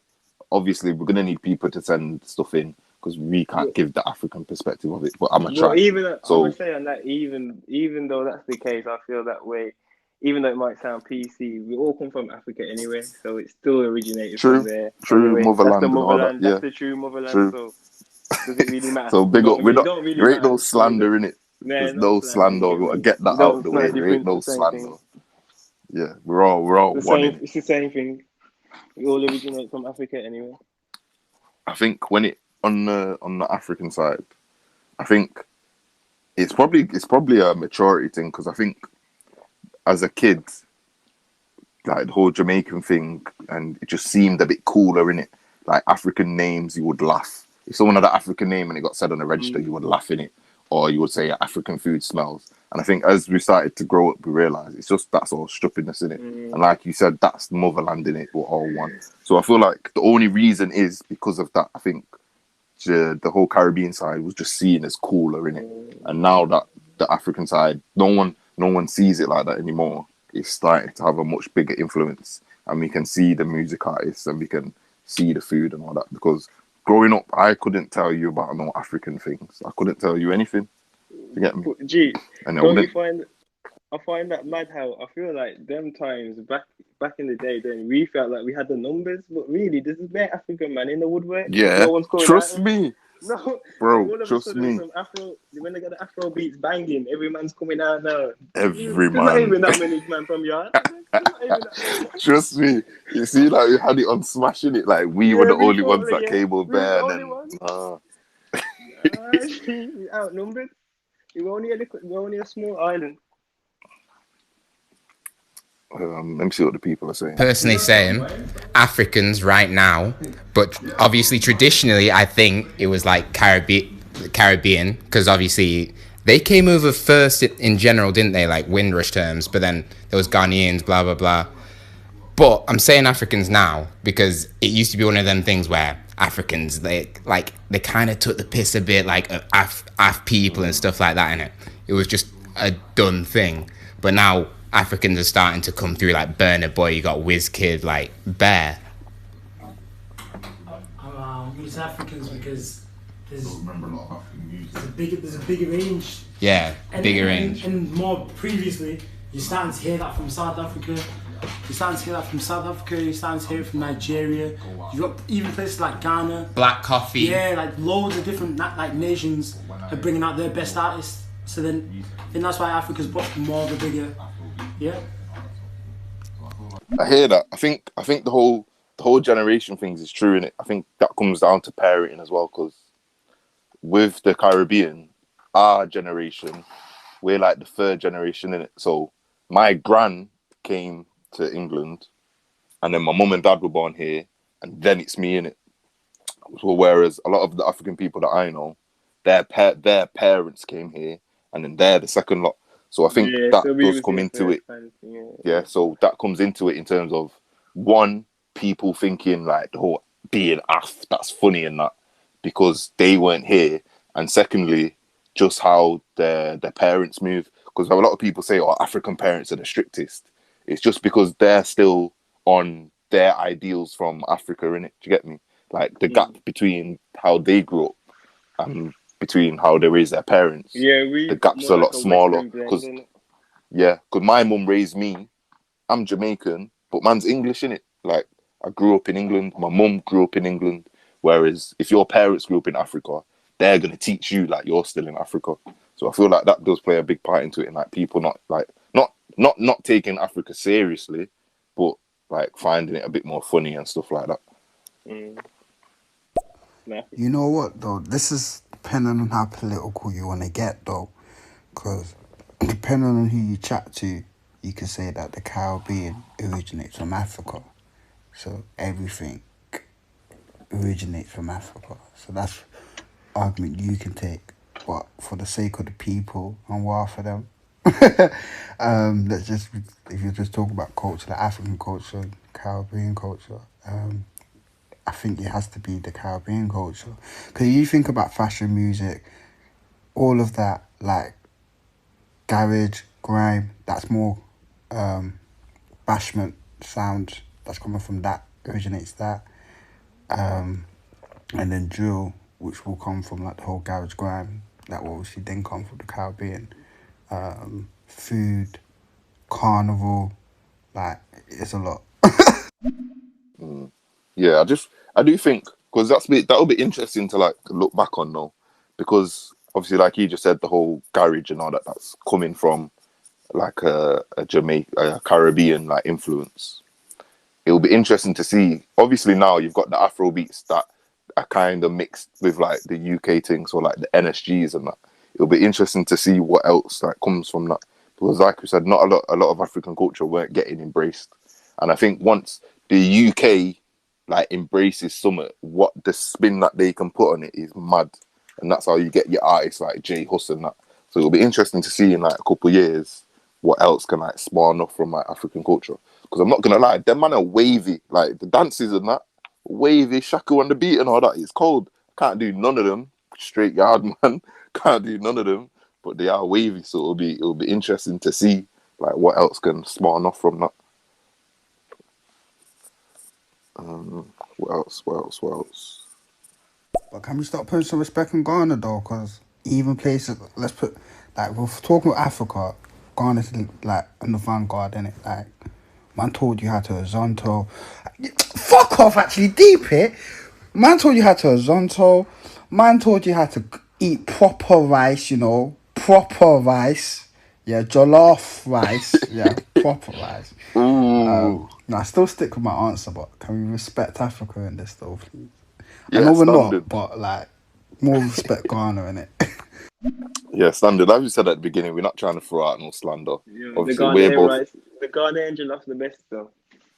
Obviously, we're gonna need people to send stuff in because we can't give the African perspective of it. But I'm gonna Well, try. even I So must say on that, even though that's the case, I feel that way. Even though it might sound PC, we all come from Africa anyway, so it still originated from there. true, Anyway, that's the motherland and all that. motherland. That's Yeah, the true motherland. true. So does it really matter? So big up. It don't really There ain't matter. no slander in it. Nah, There's no no slander. You slander. get We gotta me? get We that out of don't the way. slander There ain't different. It's no the same slander. thing. Yeah, we're all one in. It's the same thing. We all originate from Africa anyway. I think when it on the African side, I think it's probably a maturity thing because I think as a kid, like the whole Jamaican thing, and it just seemed a bit cooler in it. Like African names, you would laugh. If someone had an African name and it got said on the register, you would laugh in it, or you would say African food smells. And I think as we started to grow up, we realised it's just that's all stupidness in it. And like you said, that's motherland in it. We're all one. So I feel like the only reason is because of that. I think the whole Caribbean side was just seen as cooler in it, and now that the African side, no one sees it like that anymore. It's starting to have a much bigger influence, and we can see the music artists and we can see the food and all that. Because growing up, I couldn't tell you about no African things. I couldn't tell you anything. You get me? Gee, And I don't you wouldn't. find? I find that mad how I feel like them times back in the day, then we felt like we had the numbers, but really, this is bare African man in the woodwork. Yeah, No one's coming out trust of it. me. No, and bro. all of a Trust sudden, me, some Afro, when they get the Afro beats banging, every man's coming out now. every There's not man. even that many man from your There's not even that many man. Trust me. You see, like we had it on smashing it. Like we were Yeah, the we only thought ones that, that yeah. came over We was the there, and only then one. We outnumbered. We were only a small island. let me see what the people are saying. Personally saying Africans right now, but obviously traditionally I think it was like Caribbean, because obviously they came over first in general, didn't they? Like Windrush terms, but then there was Ghanaians, blah blah blah. But I'm saying Africans now because it used to be one of them things where Africans they kind of took the piss a bit, like Af people and stuff like that. In it was just a done thing. But now Africans are starting to come through, like Burna Boy. You got Wizkid, like Bear. Use Africans because there's a bigger range. Yeah, bigger range. And more previously, you're starting to hear that from South Africa. You're starting to hear that from South Africa. You're starting to hear it from Nigeria. You've got even places like Ghana. Black Coffee. Yeah, like loads of different like nations are bringing out their best artists. So then, I think that's why Africa's got more of a bigger. Yeah. I hear that. I think the whole generation things is true in it. I think that comes down to parenting as well, because with the Caribbean, our generation, we're like the third generation in it. So my gran came to England, and then my mum and dad were born here, and then it's me in it. So whereas a lot of the African people that I know, their parents came here, and then they're the second lot. So I think that so does come into it. Yeah, so that comes into it in terms of, one, people thinking like the whole being Af, that's funny and that, because they weren't here. And secondly, just how their parents move. Because a lot of people say, oh, African parents are the strictest. It's just because they're still on their ideals from Africa, innit? Do you get me? Like the gap between how they grew up and between how they raised their parents. Yeah, the gap's a lot smaller. Because my mum raised me. I'm Jamaican, but man's English, innit? Like, I grew up in England. My mum grew up in England. Whereas if your parents grew up in Africa, they're going to teach you like you're still in Africa. So I feel like that does play a big part into it, and like people not taking Africa seriously, but like finding it a bit more funny and stuff like that. You know what though? This is depending on how political you want to get though, because depending on who you chat to, you can say that the Caribbean originates from Africa. So everything originates from Africa. So that's argument you can take. But for the sake of the people and war for them, let's just, if you just talk about culture, the African culture, Caribbean culture, I think it has to be the Caribbean culture. Because you think about fashion, music, all of that, like garage, grime, that's more bashment sound that's coming from that, originates that. And then drill, which will come from like the whole garage grime, that will obviously then come from the Caribbean. Food, carnival, like it's a lot. Yeah, I do think, because that'll be interesting to like look back on though, because obviously like you just said, the whole garage and all that, that's coming from like a Caribbean like influence. It'll be interesting to see. Obviously now you've got the Afro beats that are kind of mixed with like the UK things, or like the NSGs and that. It'll be interesting to see what else like comes from that, because like we said, not a lot of African culture weren't getting embraced, and I think once the UK like embraces something, what the spin that they can put on it is mad, and that's how you get your artists like J Hus and that. So it'll be interesting to see in like a couple of years what else can like spawn off from like African culture. Because I'm not gonna lie, them man are wavy, like the dances and that, wavy, shaku on the beat and all that. It's cold. Can't do none of them. Straight yard man, can't do none of them. But they are wavy, so it'll be interesting to see like what else can spawn off from that. What else? But can we start putting some respect in Ghana though? Because even places, let's put, like, we're talking about Africa, Ghana's like in the vanguard, innit? Like, man told you how to horizontal. Fuck off, actually, deep it. Man told you how to zonto. Man told you how to eat proper rice, you know. Proper rice. Yeah, jollof rice. Yeah, proper rice. Ooh. No, I still stick with my answer, but can we respect Africa in this though, please? I Yeah, know we're not, standard. but like, more respect Ghana in it. Yeah, standard. As we said at the beginning, we're not trying to throw out no slander. Yeah, the Obviously, we're Ghanaian both. rice, the Ghanaian jollof the best though.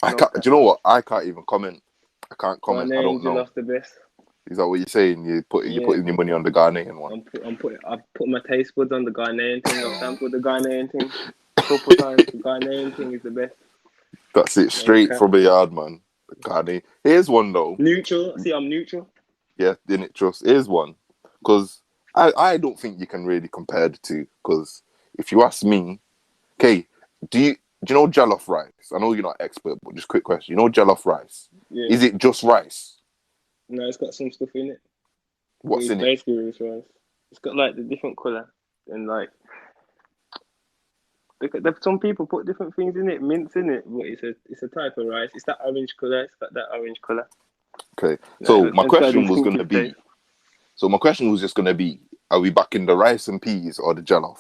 I No can't. cap. Do you know what? I can't even comment. I can't comment. I Ghanaian don't know. jollof the best. Is that what you're saying? You're Yeah, putting your money on the Ghanaian one. I've put my taste buds on the Ghanaian thing. I've sampled the Ghanaian thing a couple times. The Ghanaian thing is the best. That's it, No straight cap. from the yard, man. The Ghanaian. Here's one though. Neutral. See, I'm neutral. Yeah, didn't trust. Here's one, because I don't think you can really compare the two. Because if you ask me, okay, do you know jollof rice? I know you're not expert, but just quick question. You know jollof rice? Yeah. Is it just rice? No, it's got some stuff in it. What's It's in it? basically rice. It's got like the different colour and like some people put different things in it, mints in it, but it's a type of rice. It's that orange colour. It's got that orange colour. Okay. Like, So my it's got a question was gonna distinctive be. taste. So my question was just gonna be: are we back in the rice and peas or the jollof?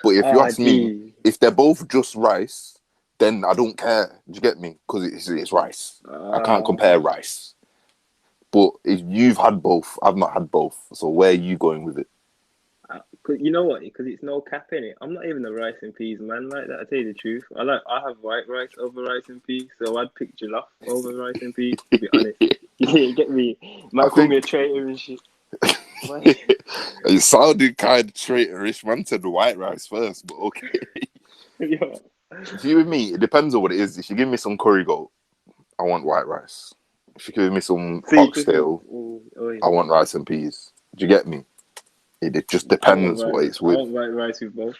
But if you Ah, ask me, gee. if they're both just rice, then I don't care. Do you get me? Because it's rice. I can't compare rice. But if you've had both, I've not had both. So where are you going with it? You know what? Because it's no cap in it. I'm not even a rice and peas man like that. I tell you the truth. I have white rice over rice and peas, so I'd pick jollof over rice and peas. To be honest, you get me. I Might call me a traitor and shit. It sounded kind of traitorish. Man said the white rice first, but okay. Yeah. See, with me, it depends on what it is. If you give me some curry goat, I want white rice. If you give me some oxtail, I want rice and peas. Do you get me? It just depends what it's I with. want white rice with both.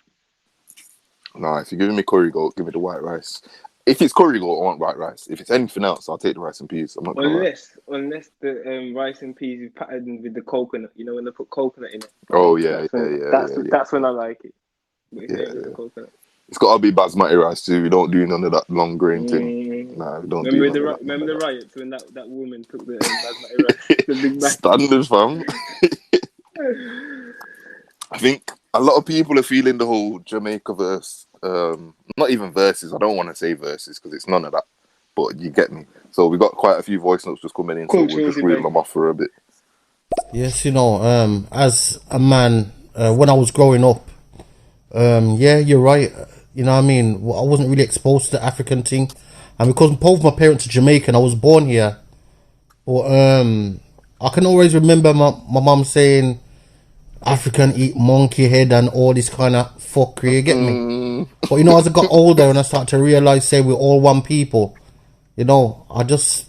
No, if you're giving me curry goat, give me the white rice. If it's curry goat, I want white rice. If it's anything else, I'll take the rice and peas. I'm not gonna lie. Unless the rice and peas is patterned with the coconut, you know, when they put coconut in it. Oh yeah. That's when I like it. But if Yeah, it ain't with the coconut. It's got to be basmati rice too. We don't do none of that long grain thing. Nah, we don't do none of that. Remember the riots when that woman took the basmati rice, the big bag. Standard, fam. I think a lot of people are feeling the whole Jamaica verse. Not even verses. I don't want to say verses because it's none of that. But you get me. So we got quite a few voice notes just coming in, so we'll just reel them off for a bit. Yes, as a man, when I was growing up, yeah, you're right. You know what I mean? I wasn't really exposed to the African thing. And because both my parents are Jamaican, I was born here. But I can always remember my mum saying, African eat monkey head and all this kind of fuckery, you get me? But as I got older and I started to realize, say, we're all one people, I just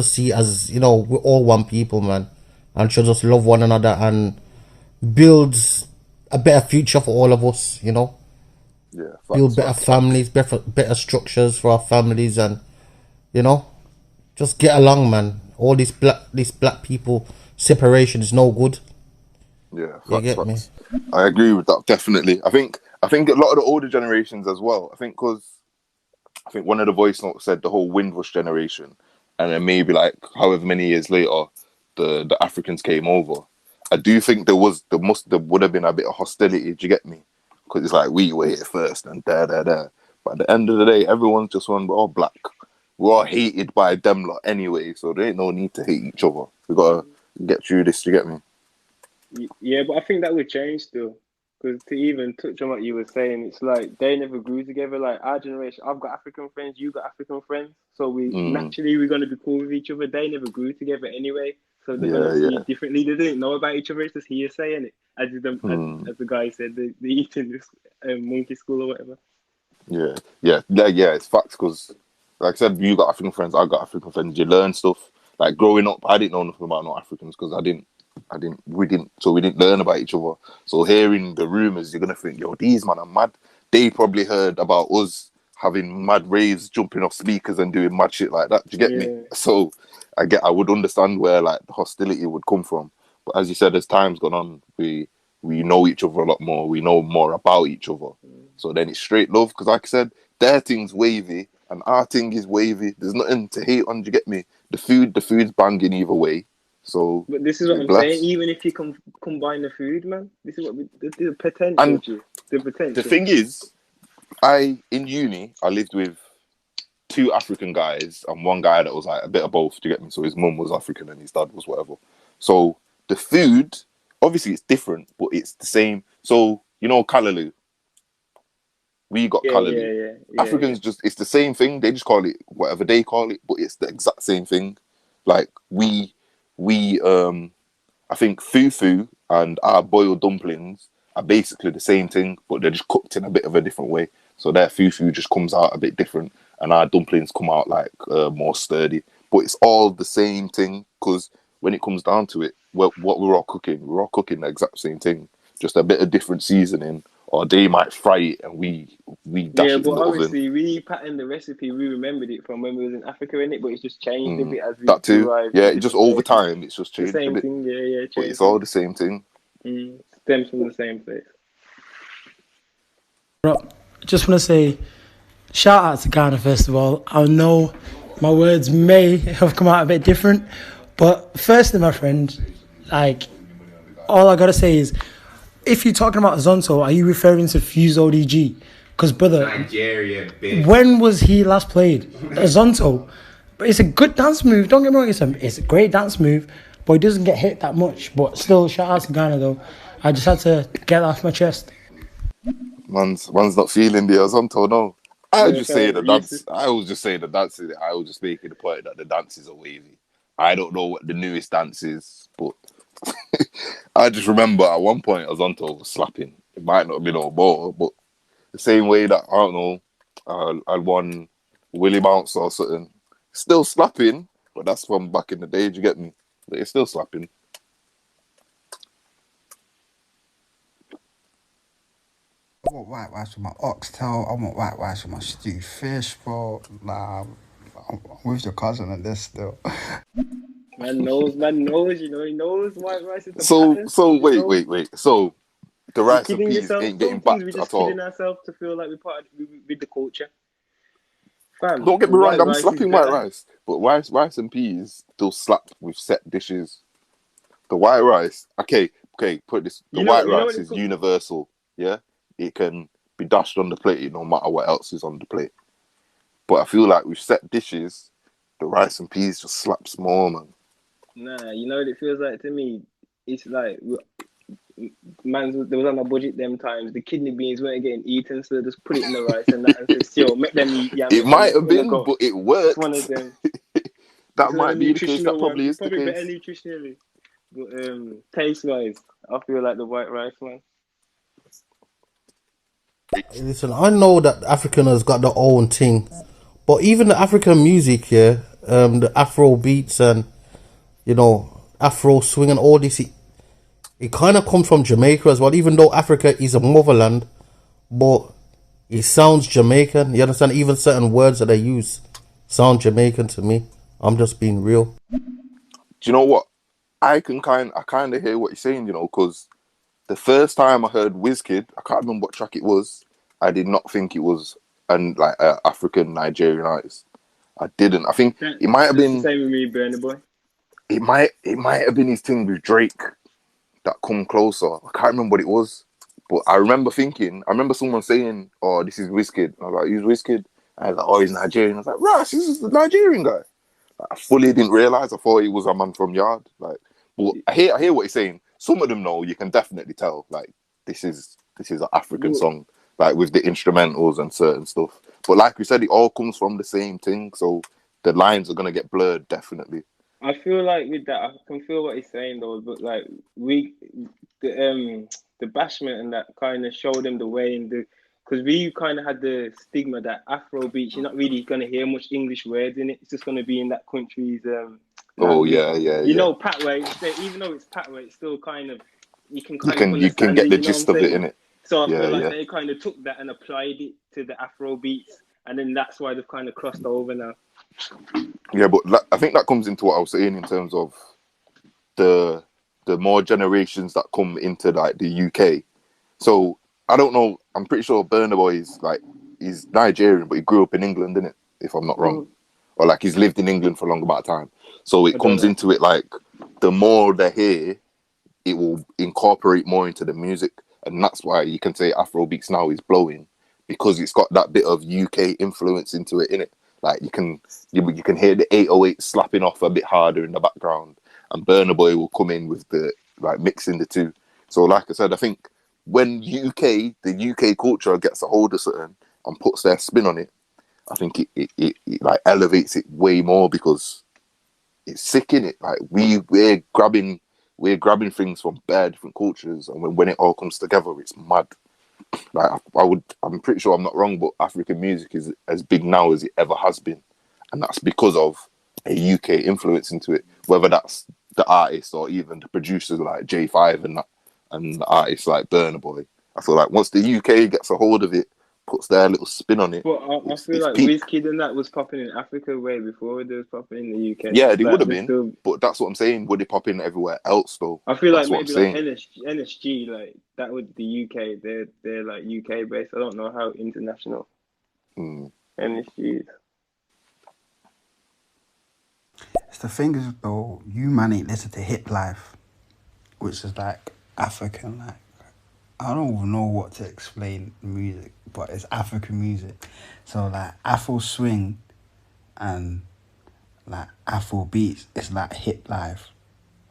see it as, we're all one people, man. And should just love one another and build a better future for all of us, Yeah, build better families, better structures for our families, and just get along, man. All this black people separation is no good. Yeah, facts. I agree with that definitely. I think a lot of the older generations as well. I think one of the voice notes said the whole Windrush generation, and then maybe like however many years later, the Africans came over. I do think there would have been a bit of hostility. Do you get me? Because it's like we were here first and there. But at the end of the day, everyone's just one. We're all black. We're all hated by them lot anyway, so there ain't no need to hate each other. We gotta get through this. Do you get me? Yeah, but I think that would change still. Because to even touch on what you were saying, it's like they never grew together. Like our generation, I've got African friends, you got African friends, so we're gonna be cool with each other. They never grew together anyway, so they're gonna see it differently. They didn't know about each other. It's just hearsay, and as the guy said, they eating this monkey school or whatever. Yeah. It's facts because, like I said, you got African friends, I got African friends. You learn stuff. Like growing up, I didn't know nothing about no Africans because we didn't learn about each other. So hearing the rumors, you're gonna think, yo, these man are mad. They probably heard about us having mad raves, jumping off speakers and doing mad shit like that. Do you get me? So I would understand where like the hostility would come from. But as you said, as time's gone on, we know each other a lot more. We know more about each other. So then it's straight love. Because like I said, their thing's wavy and our thing is wavy. There's nothing to hate on. Do you get me? The food's banging either way. So, but this is what I'm saying. Even if you can combine the food, man, this is what the potential. And the potential. The thing is, in uni, I lived with 2 African guys and one guy that was like a bit of both. Do you get me? So his mum was African and his dad was whatever. So the food, obviously, it's different, but it's the same. So you know, callaloo. We got callaloo. Africans it's the same thing. They just call it whatever they call it, but it's the exact same thing. Like we I think fufu and our boiled dumplings are basically the same thing, but they're just cooked in a bit of a different way. So their fufu just comes out a bit different, and our dumplings come out like more sturdy. But it's all the same thing, because when it comes down to it, what we're all cooking the exact same thing, just a bit of different seasoning. Or they might fry it and we dash it in the oven. Obviously we patterned the recipe. We remembered it from when we was in Africa, innit? But it's just changed a bit as we that too. arrived. Yeah, just over time, it's just changed. The same thing, but it's all the same thing. Stems from the same place. Bro, just want to say, shout out to Ghana first of all. I know my words may have come out a bit different, but firstly, my friend, like, all I gotta say is, if you're talking about Zonto, are you referring to Fuse ODG? Because, brother, Nigeria, bitch. When was he last played? Zonto. But it's a good dance move. Don't get me wrong, it's a great dance move, but he doesn't get hit that much. But still, shout out to Ghana, though. I just had to get that off my chest. Man's not feeling the Zonto, no. I was just saying the dance. I was just making the point that the dances are wavy. I don't know what the newest dance is, but I just remember at one point Zonto was slapping. It might not be no more, but the same way that, I don't know, I won Willie Bounce or something. Still slapping, but that's from back in the day, do you get me? But it's still slapping. I want white rice with my oxtail. I want white rice with my stewed fish, bro. Nah, I'm with your cousin on this still. Man knows, you know, he knows white rice is the pattern. So wait. So the rice and peas ain't getting backed we just at all. Kidding ourselves to feel like we're part with the culture. Fam, don't get me wrong, I'm slapping white rice, but rice and peas still slap with set dishes. The white rice, okay, put this. The white rice is universal. Yeah, it can be dashed on the plate no matter what else is on the plate. But I feel like with set dishes, the rice and peas just slaps more, man. Nah, you know what it feels like to me? It's like, man, there was on a budget them times. The kidney beans weren't getting eaten, so they just put it in the rice and that and said, yo, make them eat. Yeah, it might have been, but it worked. It's one of them. That might be the case. That probably is the case. Probably better nutritionally. But taste-wise, I feel like the white rice, man. Listen, I know that African has got their own thing, but even the African music, yeah, the Afro beats and, you know, Afro swing and all this, it kind of comes from Jamaica as well, even though Africa is a motherland, but it sounds Jamaican. You understand? Even certain words that they use sound Jamaican to me. I'm just being real. Do you know what? I kind of hear what you're saying, you know, because the first time I heard Wizkid, I can't remember what track it was. I did not think it was an African Nigerian artist. I didn't. I think it might have been the same with me, Burner Boy. It might have been his thing with Drake that come closer. I can't remember what it was, but I remember someone saying, "Oh, this is Wizkid." I was like, "Who's Wizkid?" I was like, "Oh, he's Nigerian." I was like, "Russ, this is the Nigerian guy." Like, I fully didn't realize. I thought he was a man from Yard. Like, but I hear what he's saying. Some of them, though, you can definitely tell. Like, this is an African song, like with the instrumentals and certain stuff. But like we said, it all comes from the same thing, so the lines are gonna get blurred, definitely. I feel like with that, I can feel what he's saying though. But like the bashment and that kind of showed him the way, because we kind of had the stigma that Afro beats, you're not really gonna hear much English words in it. It's just gonna be in that country's. You know, Patway. Even though it's Patway, it's still kind of you can get the gist of it in it. So I feel like they kind of took that and applied it to the Afro beats, and then that's why they've kind of crossed over now. Yeah, but I think that comes into what I was saying in terms of the more generations that come into like the UK. So I don't know. I'm pretty sure Burna Boy he's Nigerian, but he grew up in England, innit? If I'm not wrong, or like he's lived in England for a long amount of time. So it comes into it like the more they hear, it will incorporate more into the music, and that's why you can say Afrobeats now is blowing, because it's got that bit of UK influence into it, innit? Like you can hear the 808 slapping off a bit harder in the background, and Burna Boy will come in with the like mixing the two. So like I said, I think when the UK culture gets a hold of something and puts their spin on it, I think it like elevates it way more, because it's sick in it. Like we're grabbing things from bare different cultures, and when it all comes together, it's mad. Like I'm pretty sure I'm not wrong, but African music is as big now as it ever has been, and that's because of a UK influence into it. Whether that's the artists or even the producers like J5 and the artists like Burna Boy. I feel like once the UK gets a hold of it, puts their little spin on it, But I feel it's like peak. Wizkid and that was popping in Africa way before it was popping in the UK. Yeah, they would Like, have there's been, still. but that's what I'm saying. Would it pop in everywhere else though? I feel like That's what I'm maybe like saying. NSG, like that would the UK. They're like UK based. I don't know how international NSG is. It's the thing is though, you man ain't listen to Hip Life, which is like African, like I don't even know what to explain the music, but it's African music. So like Afro swing and like Afro beats, it's like hip life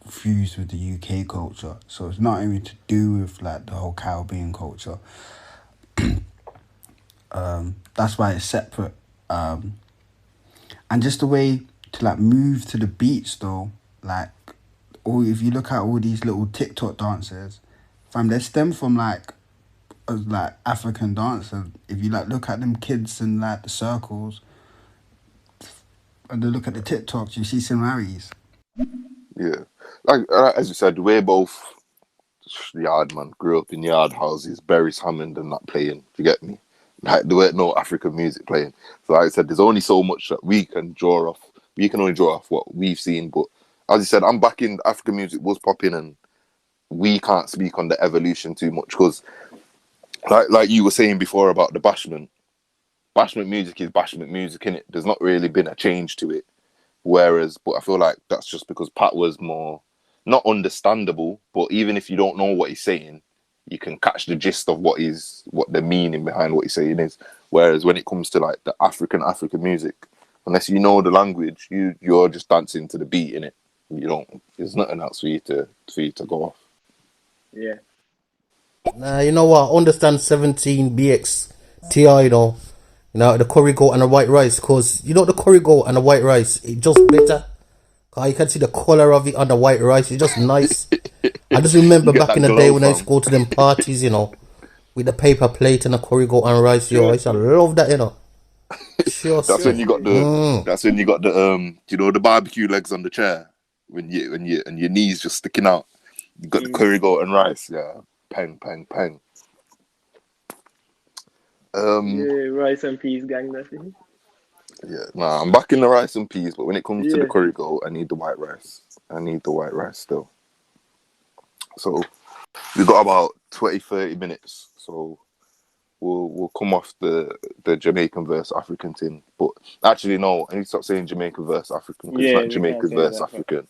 fused with the UK culture. So it's not even to do with like the whole Caribbean culture. That's why it's separate. And just the way to like move to the beats though, like, or if you look at all these little TikTok dancers, they stem from like African dancers. If you like look at them kids and like the circles, and then look at the TikToks, you see similarities. Yeah, like as you said, we're both yard man. Grew up in yard houses, Berry's Hammond and that playing. Do you get me? Like there weren't no African music playing. So like I said, there's only so much that we can draw off. We can only draw off what we've seen. But as you said, I'm back in African music was popping, and we can't speak on the evolution too much because, like you were saying before about the bashment. Bashment music is bashment music, in it. There's not really been a change to it. Whereas, but I feel like that's just because Pat was more not understandable, but even if you don't know what he's saying, you can catch the gist of what the meaning behind what he's saying is. Whereas when it comes to like the African music, unless you know the language, you're just dancing to the beat in it. You don't. There's nothing else for you to go off. Yeah. Nah, you know what? I understand 17 BX TI though. You know, the curry goat and the white rice, because you know the curry goat and the white rice, it just better. Cause you can see the color of it on the white rice. It's just nice. I just remember back in the day when I used to go to them parties, you know, with the paper plate and the curry goat and rice. Yo, I used to love that, you know. That's when you got the. That's when you got the you know, the barbecue legs on the chair when your knees just sticking out. You got the curry goat and rice. Yeah, pang pang pang. Yeah, rice and peas gang. That's it. Yeah, nah, I'm back in the rice and peas, but when it comes to the curry goat, I need the white rice. I need the white rice still. So we got about 20-30 minutes. So we'll come off the Jamaican versus African thing. But actually, no, I need to stop saying Jamaican versus African because it's Yeah, not we can't Jamaican say versus that. African.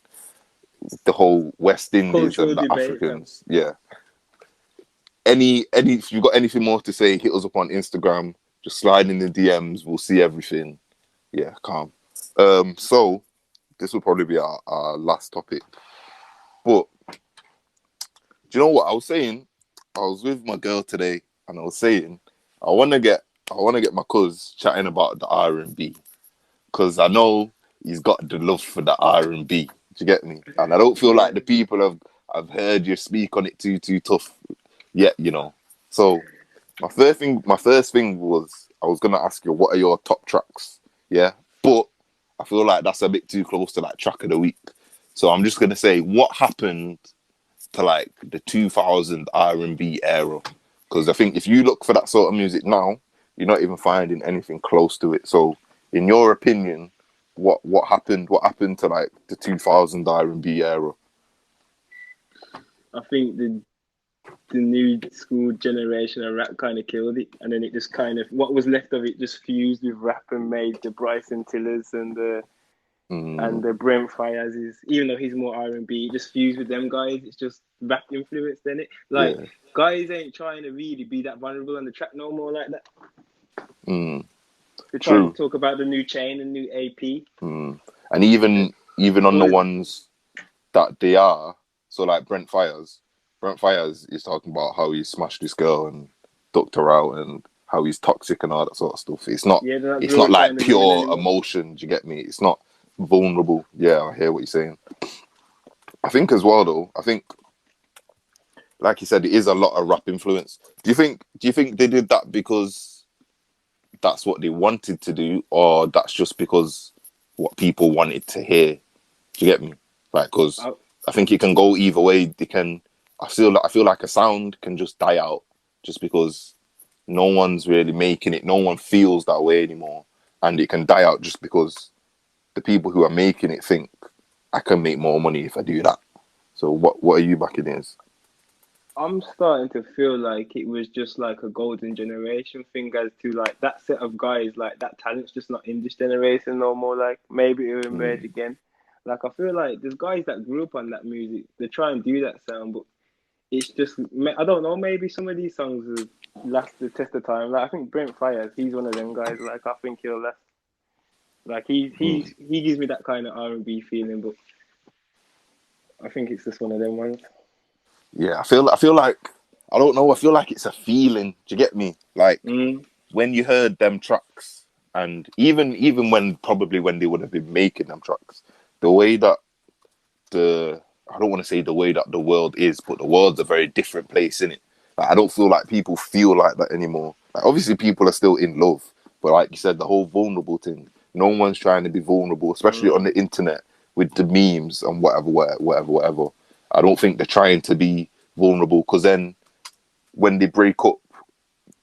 The whole West Indies Cultural and the debate, man. Africans. Yeah. Any if you got anything more to say, hit us up on Instagram. Just slide in the DMs. We'll see everything. Yeah, calm. So this will probably be our last topic. But do you know what I was saying? I was with my girl today, and I was saying I want to get my cuz chatting about the R&B, because I know he's got the love for the R&B. Do you get me? And I don't feel like the people have heard you speak on it too tough yet, you know. So my first thing was I was gonna ask you, what are your top tracks? Yeah, but I feel like that's a bit too close to like track of the week. So I'm just gonna say, what happened to like the 2000 R&B era? Because I think if you look for that sort of music now, you're not even finding anything close to it. So, in your opinion, what happened? What happened to like the 2000 R&B era? I think the new school generation of rap kind of killed it, and then it just kind of what was left of it just fused with rap and made the Bryson Tillers and the And the Brent Fires is, even though he's more R&B, just fused with them guys. It's just rap influenced, isn't it? Like guys ain't trying to really be that vulnerable on the track no more like that. They're trying to talk about the new chain and new AP. And even on the ones that they are, so like Brent Fires is talking about how he smashed this girl and ducked her out and how he's toxic and all that sort of stuff. It's not like pure emotion. Do you get me? It's not vulnerable. Yeah, I hear what you're saying. I think as well though, like you said, it is a lot of rap influence. Do you think they did that because that's what they wanted to do, or that's just because what people wanted to hear? Do you get me? Like, because I think it can go either way. They can. I feel like a sound can just die out just because no one's really making it. No one feels that way anymore, and it can die out just because the people who are making it think I can make more money if I do that. So what are you backing is? I'm starting to feel like it was just like a golden generation thing, as to like that set of guys, like that talent's just not in this generation no more. Like maybe it will emerge again. Like I feel like there's guys that grew up on that music. They try and do that sound, but it's just, I don't know. Maybe some of these songs will last the test of time. Like I think Brent Fires, he's one of them guys. Like I think he'll last. Like he gives me that kind of R&B feeling, but I think it's just one of them ones. Yeah, I feel like I don't know. I feel like it's a feeling. Do you get me? Like when you heard them tracks, and even when they would have been making them tracks, the way that I don't want to say the way that the world is, but the world's a very different place, innit? Like, I don't feel like people feel like that anymore. Like, obviously, people are still in love, but like you said, the whole vulnerable thing. No one's trying to be vulnerable, especially on the internet with the memes and whatever. I don't think they're trying to be vulnerable, because then when they break up,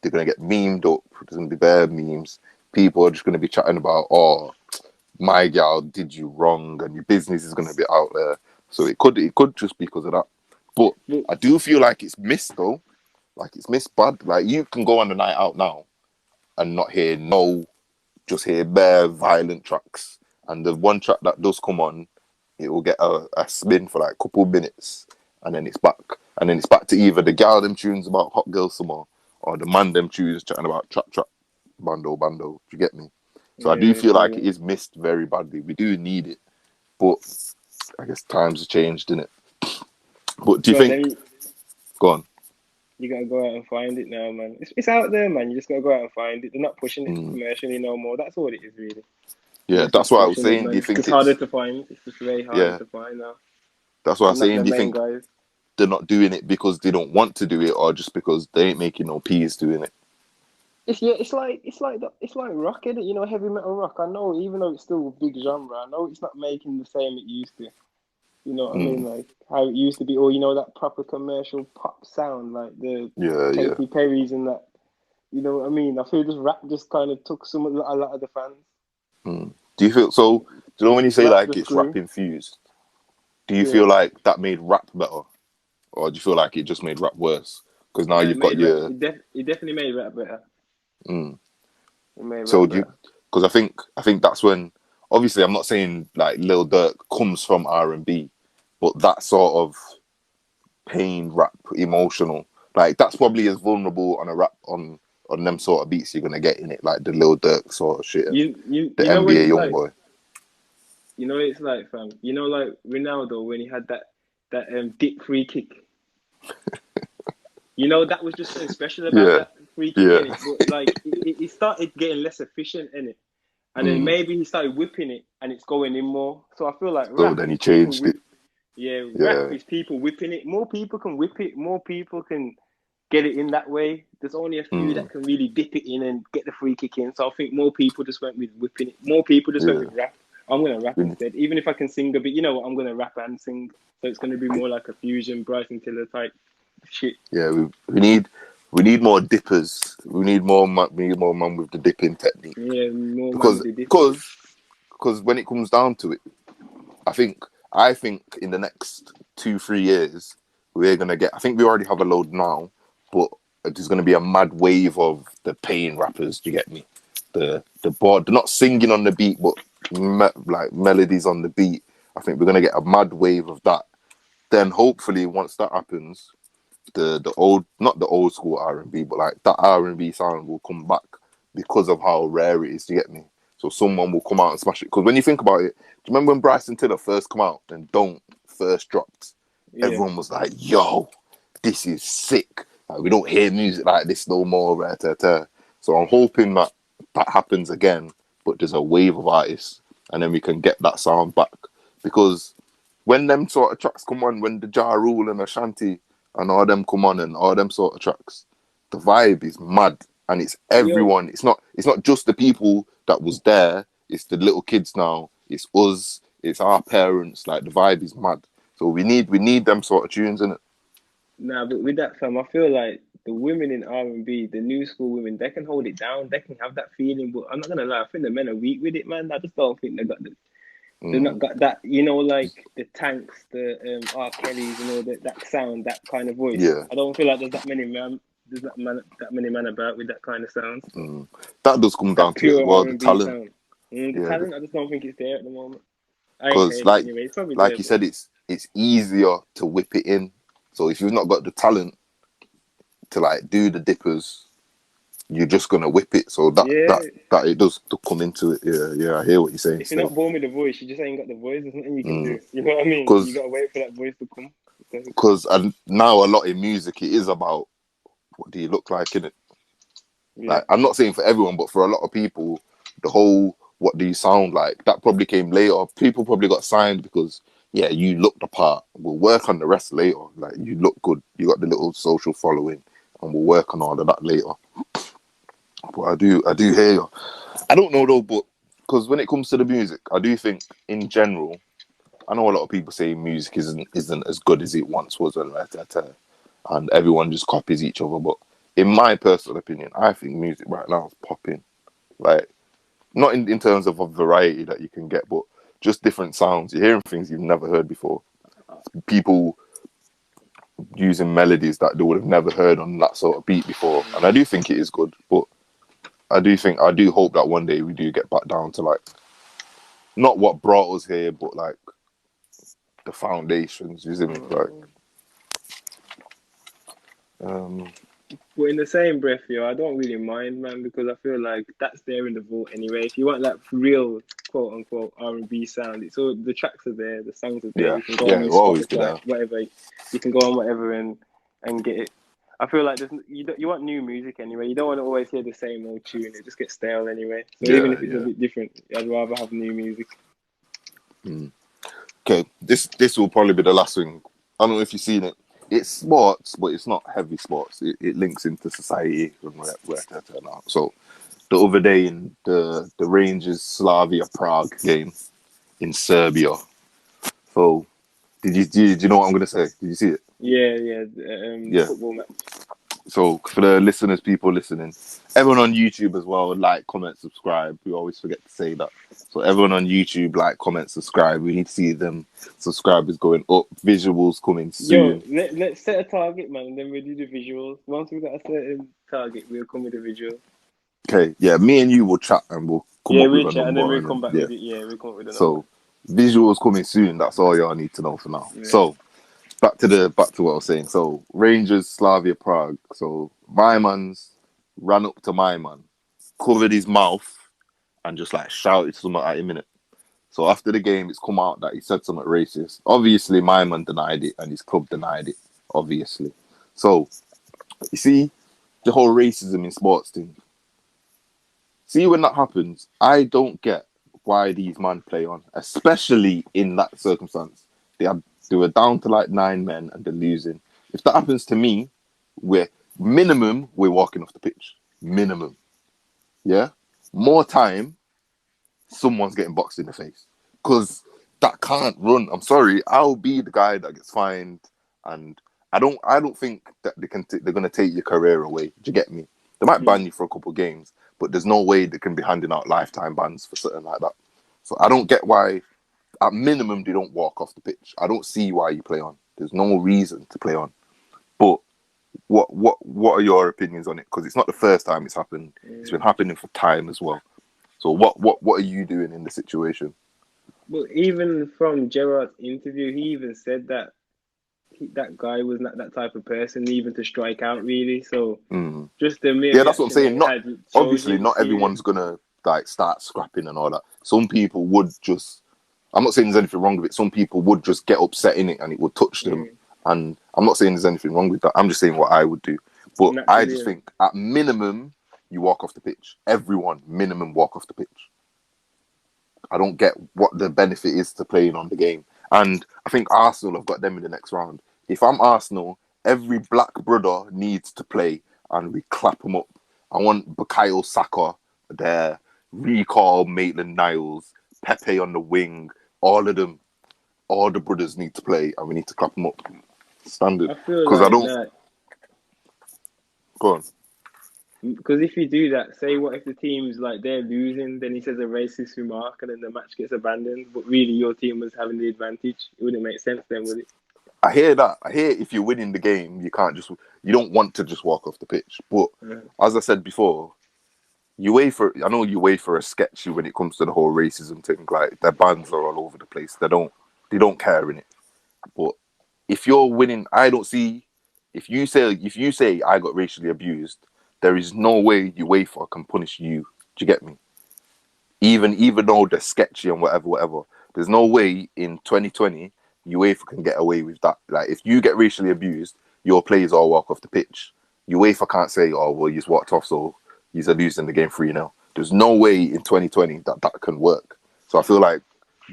they're gonna get memed up. There's gonna be bad memes. People are just gonna be chatting about, oh, my gal did you wrong, and your business is gonna be out there. So it could just be because of that. But I do feel like it's missed though. Like it's missed bad. Like you can go on the night out now and not hear just hear bare violent tracks. And the one track that does come on, it will get a spin for like a couple minutes, and then it's back. And then it's back to either the gal them tunes about hot girl summer, or the man them tunes chatting about trap, bando. Do you get me? So I do feel like it is missed very badly. We do need it, but I guess times have changed, didn't it? But do you think? Go on. You gotta go out and find it now, man. It's out there, man. You just gotta go out and find it. They're not pushing it commercially no more. That's all it is, really. Yeah, that's what I was saying. Do you think it's harder to find? It's just very hard to find now. That's what I was saying. Do you think they're not doing it because they don't want to do it, or just because they ain't making no peas doing it? It's like rock, isn't it? You know, heavy metal rock. I know, even though it's still a big genre, I know it's not making the same it used to. You know what I mean? Like how it used to be, or you know, that proper commercial pop sound, like the Katy Perry's and that. You know what I mean? I feel this rap just kind of took a lot of the fans. Do you feel so? Do you know when you say like it's rap infused? Do you feel like that made rap better, or do you feel like it just made rap worse? Because now you've got your. It definitely made rap better. So do you? Because I think that's when. Obviously, I'm not saying like Lil Durk comes from R&B, but that sort of pain rap, emotional, like that's probably as vulnerable on a rap on them sort of beats you're gonna get in it, like the Lil Durk sort of shit. The NBA Youngboy. You know what it's like, fam. You know, like Ronaldo when he had that dip free kick. You know, that was just something special about that free kick. In it. But like it started getting less efficient in it. And then maybe he started whipping it and it's going in more. So I feel like rap. Then he changed it. Rap is people whipping it. More people can whip it. More people can get it in that way. There's only a few that can really dip it in and get the free kick in. So I think more people just went with whipping it. More people just went with rap. I'm going to rap instead. Even if I can sing a bit, you know what? I'm going to rap and sing. So it's going to be more like a fusion, Bryson Tiller type shit. Yeah, we need more dippers. We need more man with the dipping technique. Yeah, more because when it comes down to it, I think in the next 2-3 years we're gonna get. I think we already have a load now, but there's gonna be a mad wave of the pain rappers. Do you get me? The board, they're not singing on the beat, but like melodies on the beat. I think we're gonna get a mad wave of that. Then hopefully once that happens, the old, not the old school R&B, but like that R&B sound will come back because of how rare it is, to get me. So someone will come out and smash it. Because when you think about it, do you remember when Bryson Tiller first come out and Don't first dropped? Yeah. Everyone was like, yo, this is sick. Like, we don't hear music like this no more. Rah, rah, rah. So I'm hoping that that happens again, but there's a wave of artists and then we can get that sound back. Because when them sort of tracks come on, when the Ja Rule and Ashanti and all them come on and all them sort of tracks, the vibe is mad. And it's everyone. It's not just the people that was there. It's the little kids now. It's us. It's our parents. Like, the vibe is mad. So we need them sort of tunes in it. Nah, but with that, fam, I feel like the women in R&B, the new school women, they can hold it down. They can have that feeling. But I'm not gonna lie, I think the men are weak with it, man. I just don't think they've not got that. You know, like the Tanks, the R. Kellys, you know, that sound, that kind of voice. Yeah. I don't feel like there's that many men. There's not that many men about with that kind of sound. That does come down That to it as pure well, the R&B talent. sound. The talent, I just don't think it's there at the moment. I ain't Because heard it anyway. It's probably there, you said, it's easier to whip it in. So if you've not got the talent to like do the dippers, you're just gonna whip it. So that it does come into it. Yeah, I hear what you're saying. If you're not born with a voice, you just ain't got the voice. There's nothing you can do. You know what I mean? You gotta wait for that voice to come. Because now a lot in music, it is about what do you look like in it. Yeah. Like, I'm not saying for everyone, but for a lot of people, the whole what do you sound like, that probably came later. People probably got signed because you look the part. We'll work on the rest later. Like, you look good. You got the little social following, and we'll work on all of that later. But I do hear you. I don't know though, but because when it comes to the music, I do think in general, I know a lot of people say music isn't as good as it once was, and everyone just copies each other. But in my personal opinion, I think music right now is popping. Like, not in terms of a variety that you can get, but just different sounds. You're hearing things you've never heard before. People using melodies that they would have never heard on that sort of beat before. And I do think it is good, but I do hope that one day we do get back down to, like, not what brought us here, but like the foundations, you see me? Like, But in the same breath, I don't really mind, man, because I feel like that's there in the vault anyway. If you want that real quote unquote R&B sound, it's all the tracks are there, the songs are there. You can go on your Spotify, whatever. You can go on whatever and get it. I feel like you want new music anyway. You don't want to always hear the same old tune. It just gets stale anyway. So even if it's a bit different, I'd rather have new music. Okay, this will probably be the last thing. I don't know if you've seen it. It's sports, but it's not heavy sports. It links into society and where to turn out. So the other day in the Rangers Slavia Prague game in Serbia. So did you know what I'm gonna say? Did you see it? Yeah. Football match. So for the listeners, people listening, everyone on YouTube as well, like, comment, subscribe. We always forget to say that. So everyone on YouTube, like, comment, subscribe. We need to see them subscribers going up, visuals coming soon. Let's set a target, man, and then we'll do the visuals. Once we've got a certain target, we'll come with the visual. Okay, me and you will chat and we'll come up with a number. And then we'll come back with it. Yeah, we'll come up with a number. So visuals coming soon. That's all y'all need to know for now. Yeah. So back to what I was saying. So Rangers, Slavia Prague. So my man's ran up to my man, covered his mouth, and just like shouted something at him in it. So after the game, it's come out that he said something racist. Obviously, my man denied it, and his club denied it. Obviously. So you see the whole racism in sports thing. See, when that happens, I don't get why these men play on, especially in that circumstance. They were down to like 9 men and they're losing. If that happens to me, we're walking off the pitch. Minimum. Yeah? More time, someone's getting boxed in the face. Because that can't run. I'm sorry, I'll be the guy that gets fined, and I don't think that they're gonna take your career away. Do you get me? They might ban you for a couple of games, but there's no way they can be handing out lifetime bans for something like that. So I don't get why, at minimum, they don't walk off the pitch. I don't see why you play on. There's no reason to play on. But what are your opinions on it? Because it's not the first time it's happened. It's been happening for time as well. So what are you doing in the situation? Well, even from Gerrard's interview, he even said that that guy was not that type of person, even to strike out really. So just the mere Yeah, that's what I'm reaction that saying. he Not had shows obviously you the not serious. everyone's gonna like start scrapping and all that. Some people would just. I'm not saying there's anything wrong with it. Some people would just get upset in it and it would touch them. And I'm not saying there's anything wrong with that. I'm just saying what I would do. But I just Naturally. think at minimum you walk off the pitch. Everyone minimum walk off the pitch. I don't get what the benefit is to playing on the game. And I think Arsenal have got them in the next round. If I'm Arsenal, every black brother needs to play and we clap them up. I want Bukayo Saka there, recall Maitland Niles, Pepe on the wing, all of them. All the brothers need to play and we need to clap them up. Standard. I feel Because I like don't... that. Go on. Because if you do that, say what if the team's like they're losing, then he says a racist remark and then the match gets abandoned, but really your team was having the advantage. It wouldn't make sense then, would it? I hear that. I hear if you're winning the game, you don't want to just walk off the pitch. But as I said before, I know UEFA are sketchy when it comes to the whole racism thing. Like their bans are all over the place. They don't care in it. But if you're winning, I don't see. If you say I got racially abused, there is no way UEFA can punish you. Do you get me? Even though they're sketchy and whatever, there's no way in 2020 UEFA can get away with that. Like if you get racially abused, your players all walk off the pitch. UEFA can't say, "Oh well, you just walked off, so you're losing the game 3-0." There's no way in 2020 that can work. So I feel like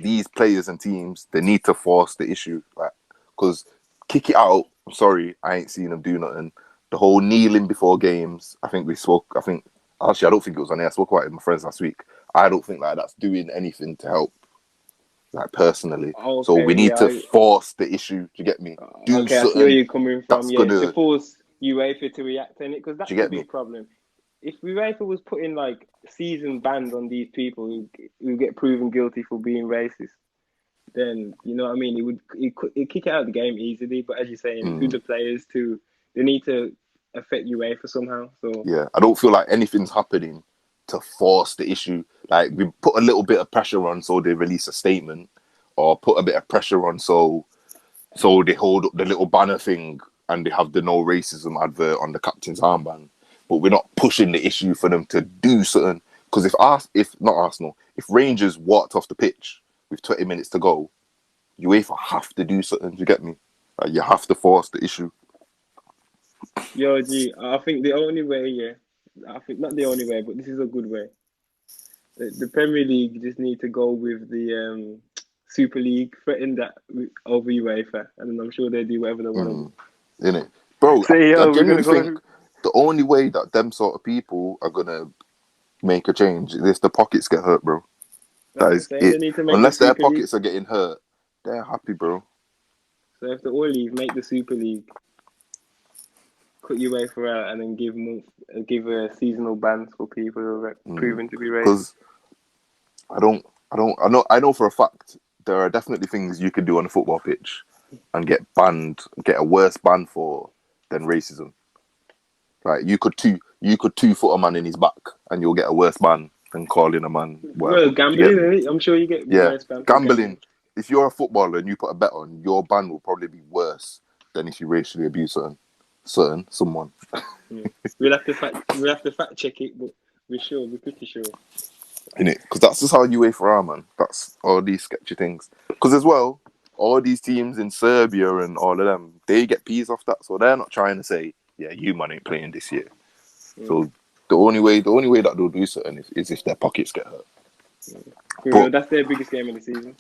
these players and teams, they need to force the issue, like, because kick it out. I'm sorry, I ain't seen them do nothing. The whole kneeling before games. I think actually, I don't think it was on air. I spoke about it with my friends last week. I don't think like that's doing anything to help, like personally. So we Okay, need to yeah. force the issue. Do you get me? Do Okay, I see where something you're coming from. that's Yeah, gonna. to force UEFA to react in it, because Do that's you the get me? big problem. If UEFA was putting like season bans on these people who get proven guilty for being racist, then you know what I mean. It kick it out of the game easily. But as you're saying, through the players too, they need to affect UEFA somehow. So Yeah, I don't feel like anything's happening to force the issue. Like we put a little bit of pressure on, so they release a statement, or put a bit of pressure on, so they hold up the little banner thing and they have the no racism advert on the captain's armband. But we're not pushing the issue for them to do something. Because if not Arsenal, if Rangers walked off the pitch with 20 minutes to go, UEFA have to do something. Do you get me? Like, you have to force the issue. yo, G, I think the only way, yeah, I think not the only way, but this is a good way. The Premier League just need to go with the Super League, threaten that over UEFA, and then I'm sure they do whatever they want to do. Innit? Bro, Say, I yo, we're genuinely gonna think go. the only way that them sort of people are gonna make a change is if the pockets get hurt, bro. That's That what I'm is saying. They it. need to make the Unless their Super League. pockets are getting hurt, they're happy, bro. So if they all leave, make the Super League, cut UEFA out, and then give a seasonal bans for people who are proven to be racist. Because I know for a fact there are definitely things you could do on a football pitch and get get a worse ban for than racism. Like you could two foot a man in his back and you'll get a worse ban than calling a man whatever. Well, Do you gambling, get me? innit? I'm sure you get Yeah, worse ban for gambling. gambling. If you're a footballer and you put a bet on, your ban will probably be worse than if you racially abuse someone. We'll have to fact check it, but we're pretty sure. Innit? Because that's just how UEFA are, man. That's all these sketchy things. Because as well, all these teams in Serbia and all of them, they get peas off that, so they're not trying to say, "Yeah, you man ain't playing this year." So the only way that they'll do something is if their pockets get hurt. For real, But that's their biggest game of the season.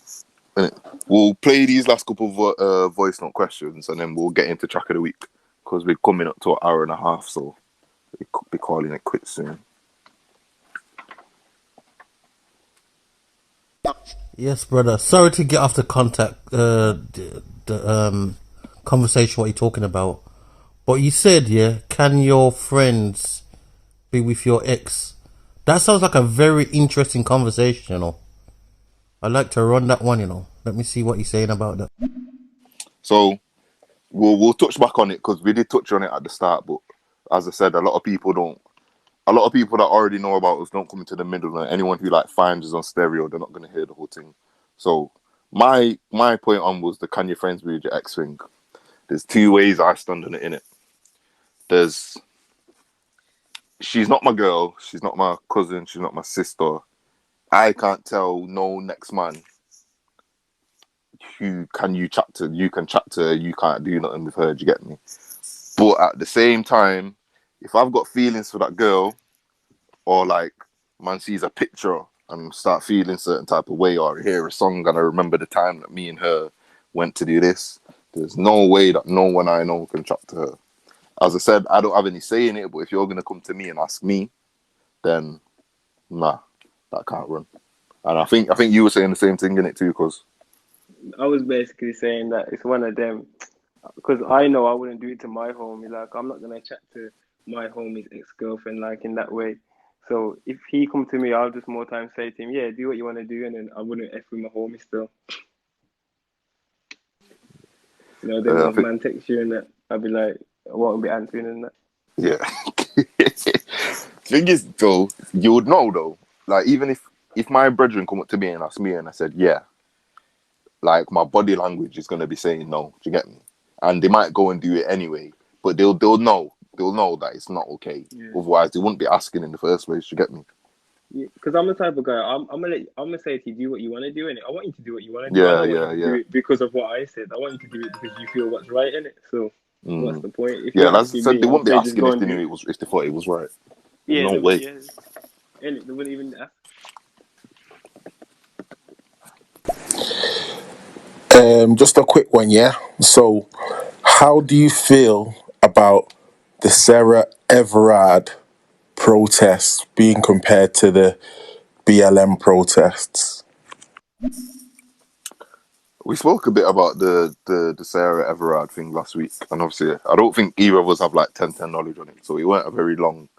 we'll play these last couple of voice note questions, and then we'll get into track of the week because we're coming up to an hour and a half, so we could be calling it quits soon. Yes, brother. Sorry to get off the conversation. What you're talking about, but you said, yeah, can your friends be with your ex? That sounds like a very interesting conversation. I'd like to run that one. Let me see what you're saying about that. So we'll touch back on it because we did touch on it at the start, but as I said, a lot of people don't. a lot of people that already know about us don't come into the middle, and anyone who like finds us on stereo, they're not gonna hear the whole thing. So my point on was the can your friends be with your ex thing. There's two ways I stand on it, in it. There's she's not my girl, she's not my cousin, she's not my sister. I can't tell no next man who can you chat to. You can chat to her, you can't do nothing with her, do you get me? But at the same time, if I've got feelings for that girl, or like man sees a picture and start feeling certain type of way, or hear a song and I remember the time that me and her went to do this, there's no way that no one I know can chat to her. As I said, I don't have any say in it, but if you're gonna come to me and ask me, then nah, that can't run. And I think you were saying the same thing in it too, cause I was basically saying that it's one of them, because I know I wouldn't do it to my homie. Like, I'm not gonna chat to my homie's ex-girlfriend like in that way. So if he come to me, I'll just more time say to him, yeah, do what you want to do, and then I wouldn't F with my homie still. You know, then when man text you and that, I'll be like, I won't be answering and that. Yeah. Thing is, though, you would know though. Like, even if my brethren come up to me and ask me, and I said, yeah, like my body language is gonna be saying no. Do you get me? And they might go and do it anyway, but they'll know that it's not okay. Yeah. Otherwise, they wouldn't be asking in the first place. Do you get me? Yeah, because I'm the type of guy. I'm gonna say to you, do what you want to do, and I want you to do what you want to do. I don't want you to do it because of what I said. I want you to do it because you feel what's right in it. So what's the point? If you're asking me, they wouldn't be say asking if they knew it was, if they thought it was right. Yeah, no way. Yeah. And they wouldn't even ask. Just a quick one, yeah. So, how do you feel about the Sarah Everard protests being compared to the BLM protests? We spoke a bit about the Sarah Everard thing last week, and obviously, I don't think either of us have like 10 knowledge on it, so it weren't a very long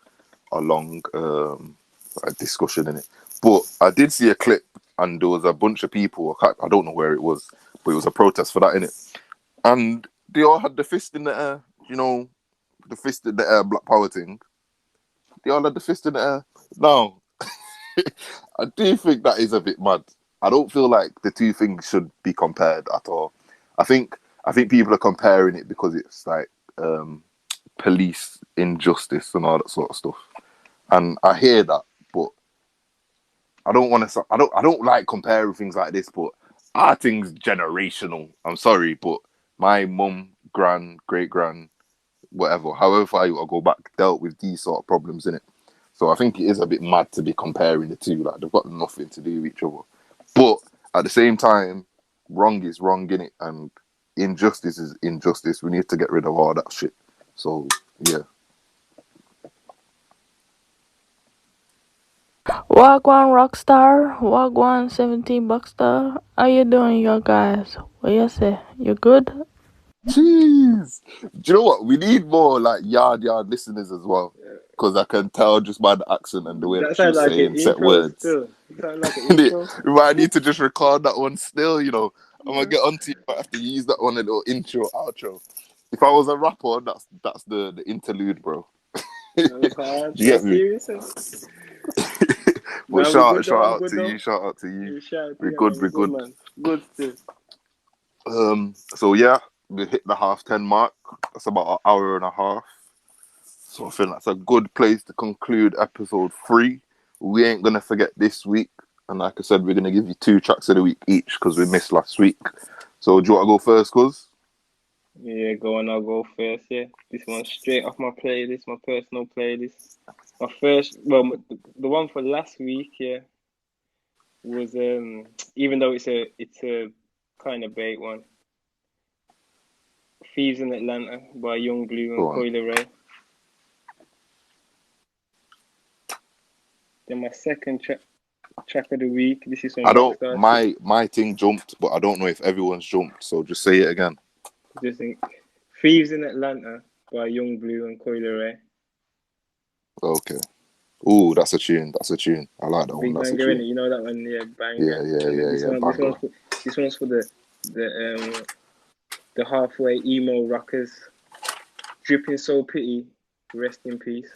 discussion in it. But I did see a clip, and there was a bunch of people. I don't know where it was, but it was a protest for that in it, and they all had the fist in the air. You know, the fist in the air, Black Power thing. They all had the fist in the air. Now, I do think that is a bit mad. I don't feel like the two things should be compared at all. I think people are comparing it because it's like police injustice and all that sort of stuff. And I hear that, but I don't want to. I don't like comparing things like this. But our thing's generational. I'm sorry, but my mum, gran, great gran, whatever, however far you go back, dealt with these sort of problems in it. So I think it is a bit mad to be comparing the two. Like, they've got nothing to do with each other. But at the same time, wrong is wrong, innit? And injustice is injustice. We need to get rid of all that shit. So yeah. Wagwan Rockstar, Wagwan 17 Buckstar. How you doing, you guys? What you say? You good? Jeez. Do you know what? We need more like yard listeners as well. Because I can tell just by the accent and the way that she was like saying set words. Still. Sound like an intro. We might need to just record that one still, you know. I'm gonna get onto you. I have to use that one a little intro, outro. If I was a rapper, that's the interlude, bro. You get me? But shout out to you. We're good. Man. Good still. So yeah, we hit the 10:30 mark. That's about an hour and a half. So I feel that's a good place to conclude episode 3. We ain't gonna forget this week, and like I said, we're gonna give you 2 tracks of the week each because we missed last week. So do you want to go first, cuz? Yeah, go on. I'll go first. Yeah, this one's straight off my playlist, my personal playlist. My first, well, the one for last week, yeah, was even though it's a kind of bait one. Thieves in Atlanta by Young Blue and Coyle Ray. Then my second track of the week. This is from my thing jumped, but I don't know if everyone's jumped, so just say it again. Just think, Thieves in Atlanta by Young Blue and Coyle Ray. Okay. Ooh, that's a tune. I like that Big one. That's banger, a tune. You know that one, yeah, banger. Yeah. This one's for the halfway emo rockers. Dripping So Pity, rest in peace.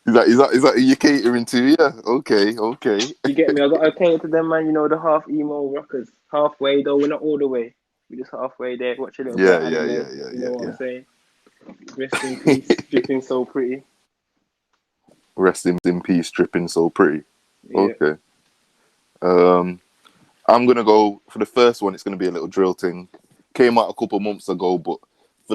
Is that who you're catering to? Yeah. Okay. You get me? I got to cater to them, man. You know, the half emo rockers. Halfway though, we're not all the way. We're just halfway there. Watch a little bit of anime. You know what I'm saying? Rest in peace, dripping so pretty. Rest in peace, dripping so pretty. Yeah. Okay. I'm gonna go for the first one. It's gonna be a little drill thing. Came out a couple months ago, but for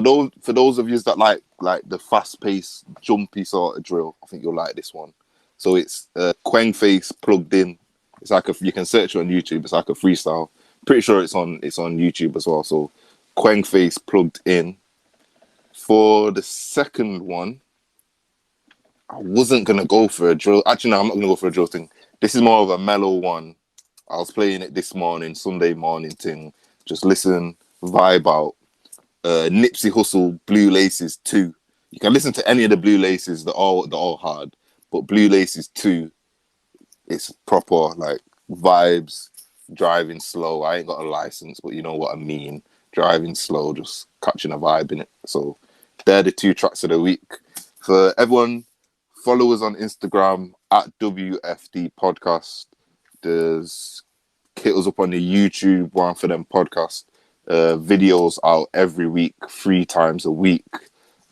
those of you that like the fast paced, jumpy sort of drill, I think you'll like this one. So it's Quang Face plugged in. It's like you can search it on YouTube. It's like a freestyle. Pretty sure it's on YouTube as well. So Quang Face plugged in. For the second one, I wasn't gonna go for a drill. Actually, no, I'm not gonna go for a drill thing. This is more of a mellow one. I was playing it this morning, Sunday morning thing. Just listen, vibe out. Nipsey Hussle, Blue Laces 2. You can listen to any of the Blue Laces, they're all hard. But Blue Laces 2, it's proper like vibes, driving slow. I ain't got a license, but you know what I mean. Driving slow, just catching a vibe in it. So they're the 2 tracks of the week. For everyone, follow us on Instagram at WFD Podcast. There's hit us up on the YouTube One for Them podcast. Videos out every week, 3 times a week.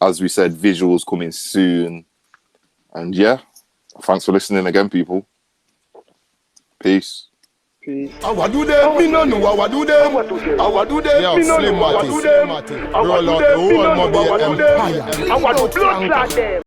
As we said, visuals coming soon. And yeah, thanks for listening again, people. Peace. I do them, me no know I do them. I do them, me no know I do them. Roll out the whole Mobile Empire. I want to blood clot them.